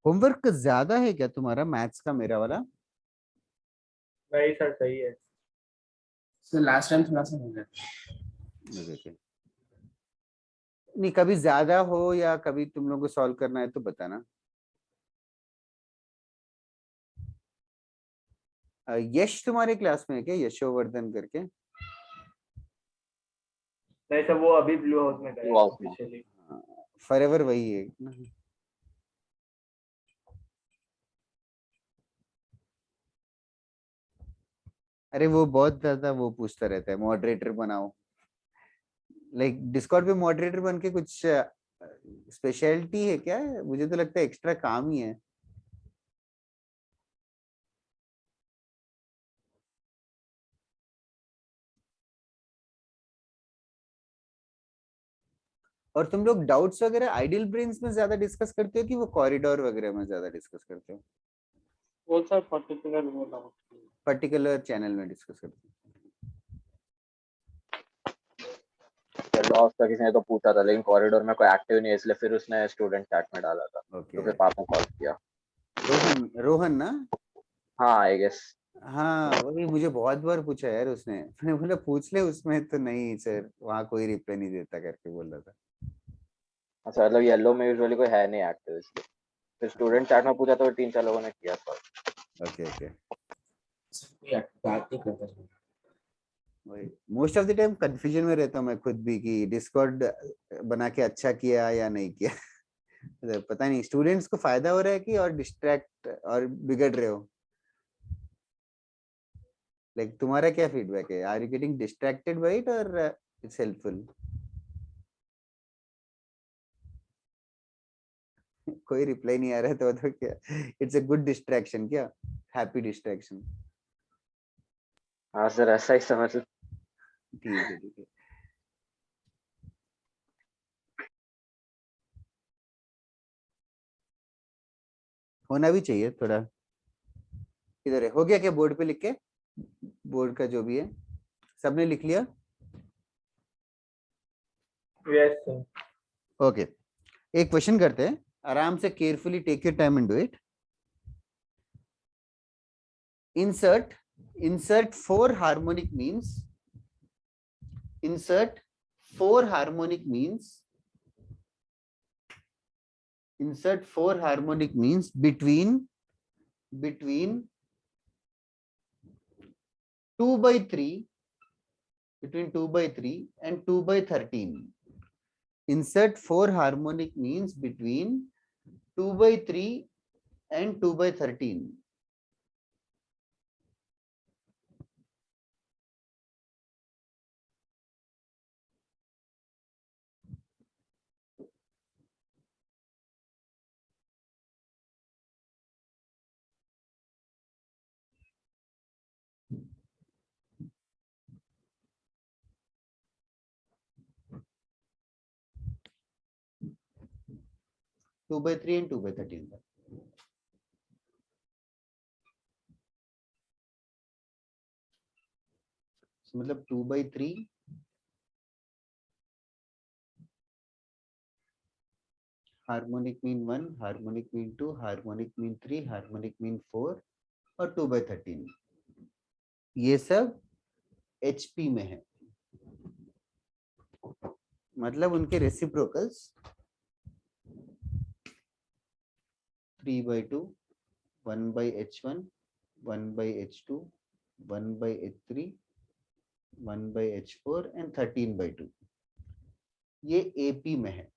होमवर्क ज्यादा है क्या तुम्हारा मैथ्स का मेरा वाला? नहीं सर सही है। सर लास्ट टाइम थोड़ा सा हो गया। Okay. नहीं कभी ज्यादा हो या कभी तुम लोगों को सॉल्व करना है तो बताना। यश तुम्हारे क्लास में है क्या, यशोवर्धन करके? नहीं सर वो अभी ब्लू हाउस में गया ऑफिशियली। फॉरएवर वही है ना। अरे वो बहुत ज्यादा वो पूछता रहता है, मॉडरेटर बनाओ। लाइक डिस्कॉर्ड पे मॉडरेटर बन के कुछ स्पेशलिटी है क्या? मुझे तो लगता है एक्स्ट्रा काम ही है। और तुम लोग डाउट्स वगैरह आइडियल ब्रेन्स में ज्यादा डिस्कस करते हो कि वो कॉरिडोर वगैरह में ज्यादा डिस्कस करते हो? वो सर पर्टिकुलर चैनल में डिस्कस करते हो? लॉस का किसी ने तो पूछा था लेकिन कॉरिडोर में कोई एक्टिव नहीं है इसलिए फिर उसने स्टूडेंट चैट में डाला था। तो फिर पापा कॉल किया। रोहन ना? हाँ आई गेस। हाँ वही मुझे बहुत बार पूछा यार उसने। मैंने बोला पूछ ले उसमें, तो नहीं सर वहाँ कोई रिप्लाई नहीं देता करके बोल रहा था। अच्छा मतलब येलो में यूजुअली कोई है नहीं एक्टिव इसलिए फिर स्टूडेंट चैट में पूछा तो 3-4 लोगों ने किया सॉल्व। ओके बात नहीं करता। वही most of the time confusion में रहता हूँ मैं खुद भी कि डिस्कॉर्ड बना के अच्छा किया या नहीं किया। पता नहीं स्टूडेंट्स को फायदा हो रहा है कि और डिस्ट्रैक्ट और बिगड़ रहे हो। लाइक तुम्हारा क्या फीडबैक है? Are you getting distracted by it or it's helpful? कोई रिप्लाई नहीं आ रहा है तो क्या इट्स अ गुड डिस्ट्रैक्शन क्या? Happy distraction? हाँ सर ऐसा ही समझ लो। ठीक है। होना भी चाहिए थोड़ा। इधर है, हो गया क्या बोर्ड पे लिख के? बोर्ड का जो भी है सबने लिख लिया? Yes sir. ओके एक क्वेश्चन करते हैं आराम से, carefully take your time and do it. insert 4 harmonic means, insert 4 harmonic means between 2/3 and 2/13. Insert 4 harmonic means between 2/3 and 2/13. Two by 3 and 2/13. मतलब 2/3 harmonic mean 1, harmonic mean 2, harmonic mean 3, harmonic mean 4 और 2/13। ये सब HP में है, मतलब उनके reciprocals 3/2, 1/H1, 1/H2, 1/H3, 1/h4 and 13/2 ये AP में है।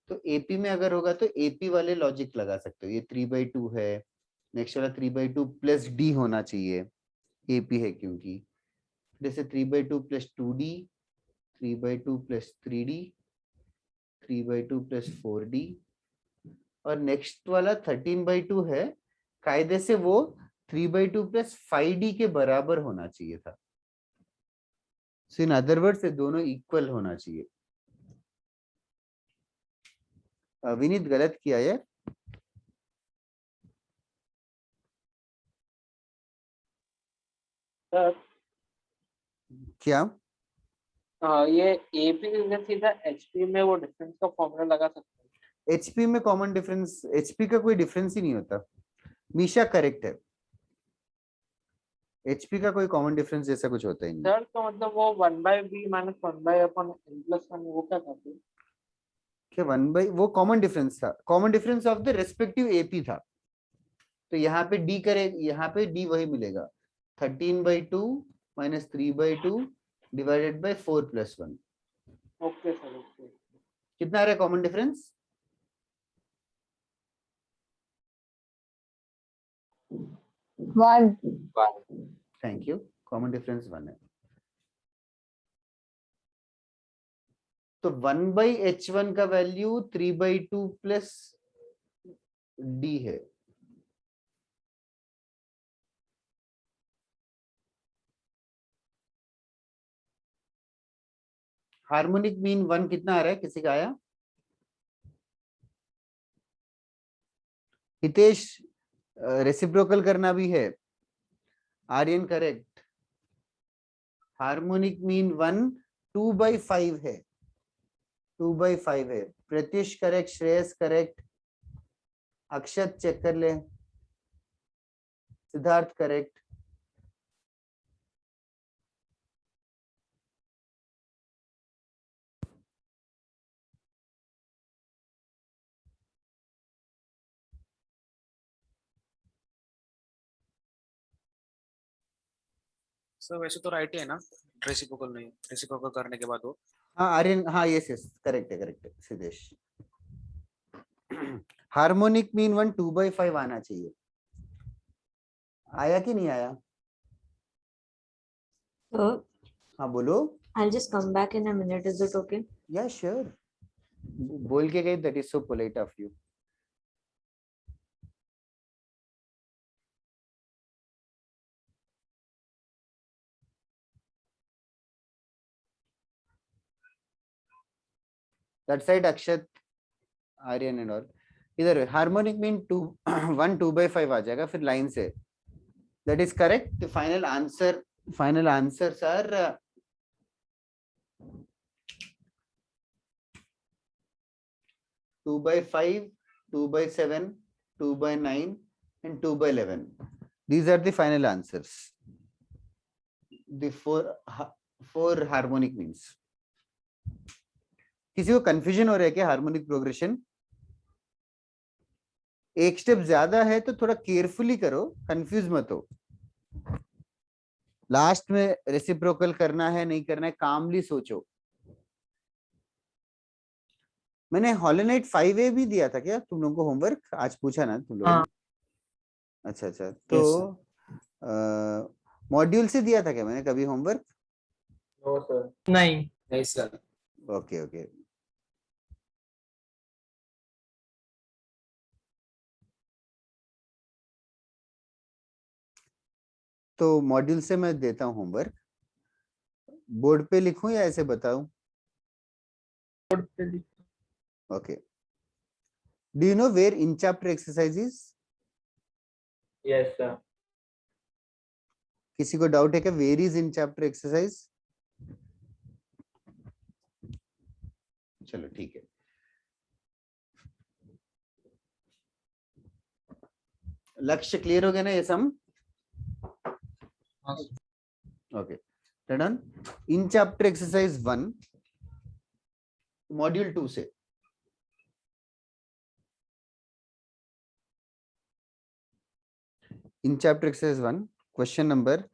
तो AP में अगर होगा तो AP वाले लॉजिक लगा सकते हो। ये 3/2 है, नेक्स्ट वाला 3/2 प्लस D होना चाहिए, AP है क्योंकि, जैसे 3/2 plus 2D, 3/2 plus 3D, 3/2 plus 4D, और नेक्स्ट वाला 13/2 है, कायदे से वो 3/2 प्लस 5D के बराबर होना चाहिए था। सो इन अदर वर्ड्स ये दोनों इक्वल होना चाहिए। विनीत गलत किया है सर क्या? ये AP से सीधा HP में वो डिफरेंस का फॉर्मूला लगा सकते हैं। HP में कॉमन डिफरेंस, HP का कोई डिफरेंस ही नहीं होता। मीशा करेक्ट है, HP का कोई कॉमन डिफरेंस जैसा कुछ होता ही नहीं। सर तो मतलब वो 1/b माइनस 1/n+1 वो क्या करते हैं? क्या 1/, वो कॉमन डिफरेंस था, common difference of the respective AP था। तो यहाँ पे D करे, यहाँ पे D वही मिलेगा, 13/2 minus 3/2 divided by 4+1। Okay sir, okay. कितना आ रहा है common difference? 1। Thank you, common difference 1 है। तो 1/h1 का वैल्यू 3/2 प्लस D है। हार्मोनिक मीन 1 कितना आ रहा है, किसी का आया? हितेश, रेसिप्रोकल करना भी है। आर्यन करेक्ट। हार्मोनिक मीन 1 2/5 है, 2/5 है। प्रत्युष करेक्ट, श्रेयस करेक्ट, अक्षत चेक कर ले, सिद्धार्थ करेक्ट। सर वैसे तो राइट ही है ना, रेसिप्रोकल नहीं, रेसिप्रोकल करने के बाद वो। हाँ आर्यन, हाँ यस यस करेक्ट है, करेक्ट है सिद्धेश। हार्मोनिक मीन 1 2/5 आना चाहिए, आया कि नहीं आया? हाँ बोलो। I'll just come back in a minute. Is it okay? या श्योर, बोल के गए, that is so polite of you. That side Akshat, Aryan and all. इधर हार्मोनिक मीन 2 1 2/5 आ जाएगा फिर लाइन से, that is correct. The final answers are 2/5, 2/7, 2/9 and 2/11. These are the final answers, the four harmonic means. किसी को कंफ्यूजन हो रहा है क्या हार्मोनिक प्रोग्रेशन? एक स्टेप ज्यादा है तो थोड़ा केयरफुली करो, कंफ्यूज मत हो। लास्ट में रेसिप्रोकल करना है नहीं करना है, कामली सोचो। मैंने हॉलोनाइट 5A भी दिया था क्या तुम लोगों को होमवर्क? आज पूछा ना तुम लोगों ने? अच्छा अच्छा, तो मॉड्यूल से दिया था क्या मैंने कभी होमवर्क? नो सर, नहीं सर। Okay okay. तो मॉड्यूल से मैं देता हूँ होमवर्क, बोर्ड पे लिखूं या ऐसे बताऊं? बोर्ड पे लिख। Okay. Do you know where in chapter exercises? Yes sir. किसी को डाउट है क्या where is in chapter exercise? चलो ठीक है। लक्ष्य क्लियर हो गया ना ये sum? Okay, done. In chapter exercise 1 module 2 से in chapter exercise 1, question number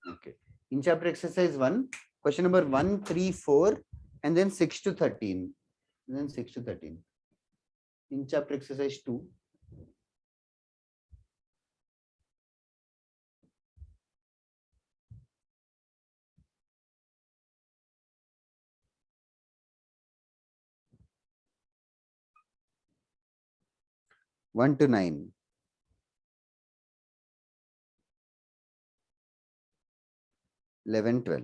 okay. In chapter exercise 1, question number 1, 3, 4, and then 6 to 13. And then 6 to 13. In chapter exercise 2. One to 9. 11, 12.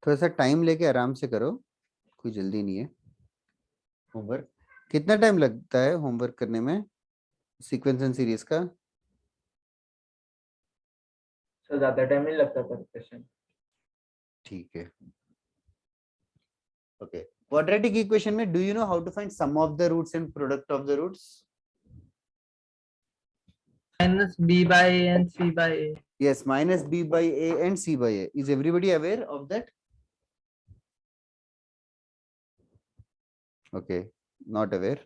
थोड़ा सा टाइम लेके आराम से करो, कोई जल्दी नहीं है। होमवर्क कितना टाइम लगता है होमवर्क करने में सीक्वेंस एंड सीरीज का? सर ज्यादा टाइम नहीं लगता पर क्वेश्चन। ठीक है। ओके, क्वाड्रेटिक इक्वेशन में do you know how to find sum of the roots and product of the roots? minus b by a and c by a. Yes, minus b by a and c by a. Is everybody aware of that? Okay, not aware.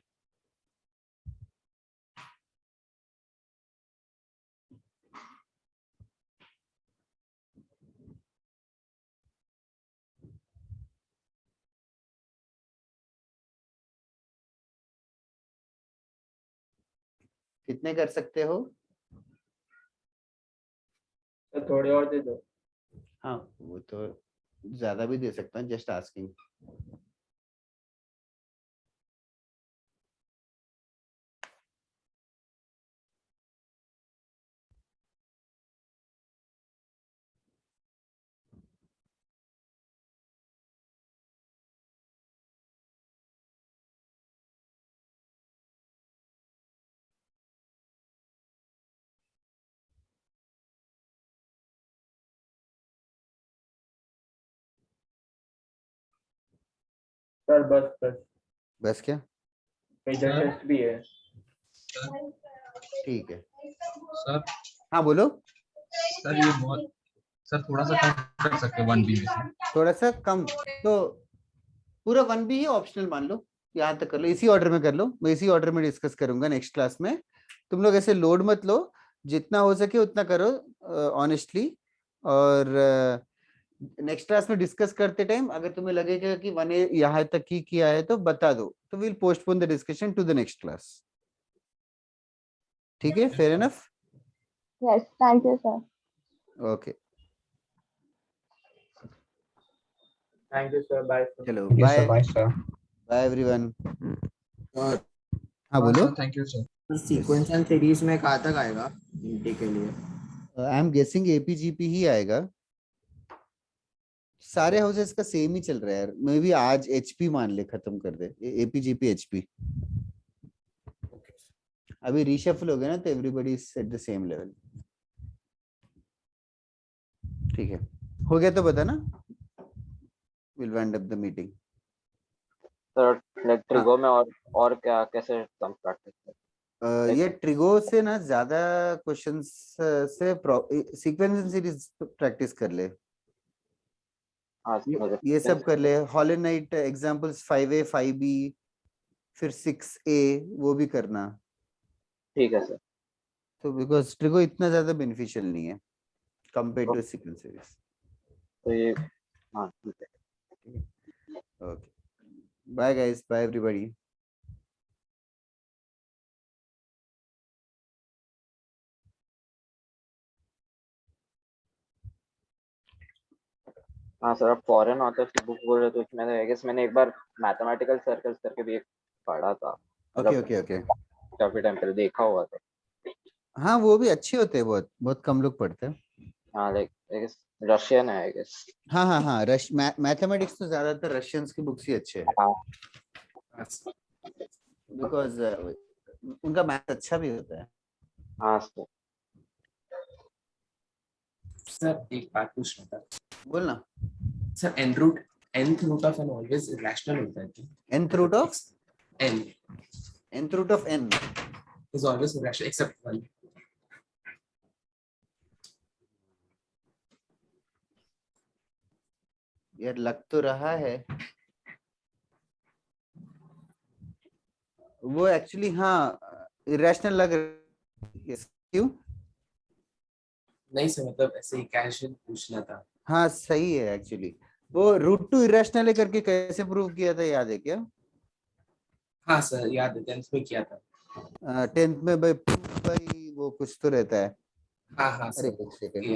कितने कर सकते हो? Sir थोड़े और दे दो। हाँ, वो तो ज्यादा भी दे सकता हूँ, जस्ट आस्किंग। सर बस बस क्या? Major sir. टेस्ट भी है। ठीक है। सर हाँ बोलो। सर ये बहुत सर थोड़ा सा कम कर सकते हैं 1B में से। थोड़ा सा कम तो पूरा 1B ही ऑप्शनल मान लो, यहाँ तक कर लो, इसी ऑर्डर में कर लो। मैं इसी ऑर्डर में डिस्कस करूंगा नेक्स्ट क्लास में। तुम लोग ऐसे लोड मत लो, जितना हो सके उतना करो ऑनेस्टली। और नेक्स्ट क्लास में डिस्कस करते टाइम अगर तुम्हें लगेगा कि 1A यहाँ तक ही किया है तो बता दो, तो will postpone the discussion to the next class. ठीक है, fair enough? Yes, thank you, sir. Okay, thank you sir, bye sir. चलो बाय बाय एवरीवन। हाँ बोलो। Thank you sir. Sequence and series में कहाँ तक आएगा इंटी के लिए? आई एम गेसिंग एपीजीपी ही आएगा। सारे हाउसेस का सेम ही चल रहा है यार, मे भी आज एचपी मान ले खत्म कर दे, एपीजीपी एचपी। अभी रीशफल हो गया ना, तो everybody is at the same level. ठीक है, हो गया तो बता ना, will wind up the meeting. Sir like trigo में और क्या कैसे सम प्रैक्टिस करें? ये ट्रिगो से ना ज्यादा क्वेश्चंस से सीक्वेंस एंड सीरीज प्रैक्टिस कर ले। हाँ ये सब कर ले। हॉलोनाइट एग्जांपल्स 5A 5B फिर 6A वो भी करना। ठीक है सर। तो बिकॉज ट्रिगो इतना ज्यादा बेनिफिशियल नहीं है कंपेयर टू सीक्वेंस सीरीज। तो ये हाँ ठीक है। Okay, bye guys, bye everybody. हाँ सर, अब फॉरेन ऑथर्स की बुक बोल रहे तो उसमें आई गेस मैंने एक बार मैथमेटिकल सर्कल्स करके भी एक पढ़ा था, ओके ओके ओके। काफी टाइम पहले देखा हुआ था। हाँ वो भी अच्छे होते हैं, बहुत बहुत कम लोग पढ़ते हैं। हाँ लाइक आई गेस रशियन है आई गेस। हाँ हाँ हाँ, मैथमेटिक्स तो ज्यादातर रशियंस की बुक्स ही अच्छे हैं, हाँ बिकॉज उनका मैथ अच्छा भी होता है। हाँ सर। सर एक बात पूछना था बोलना। Sir, nth root of n always irrational होता है क्या? nth root of n nth root of n is always irrational except 1. यार लग तो रहा है वो एक्चुअली, हाँ इरेशनल लग रहा है। क्यों? नहीं सर, मतलब ऐसे ही कैजुअल पूछना था। हाँ सही है एक्चुअली। वो रूट टू इरेशनल करके कैसे प्रूव किया था, याद है क्या? हाँ सर याद है, 10th में किया था। 10th में भाई वो कुछ तो रहता है। हाँ हाँ अरे सर एक सेकंड,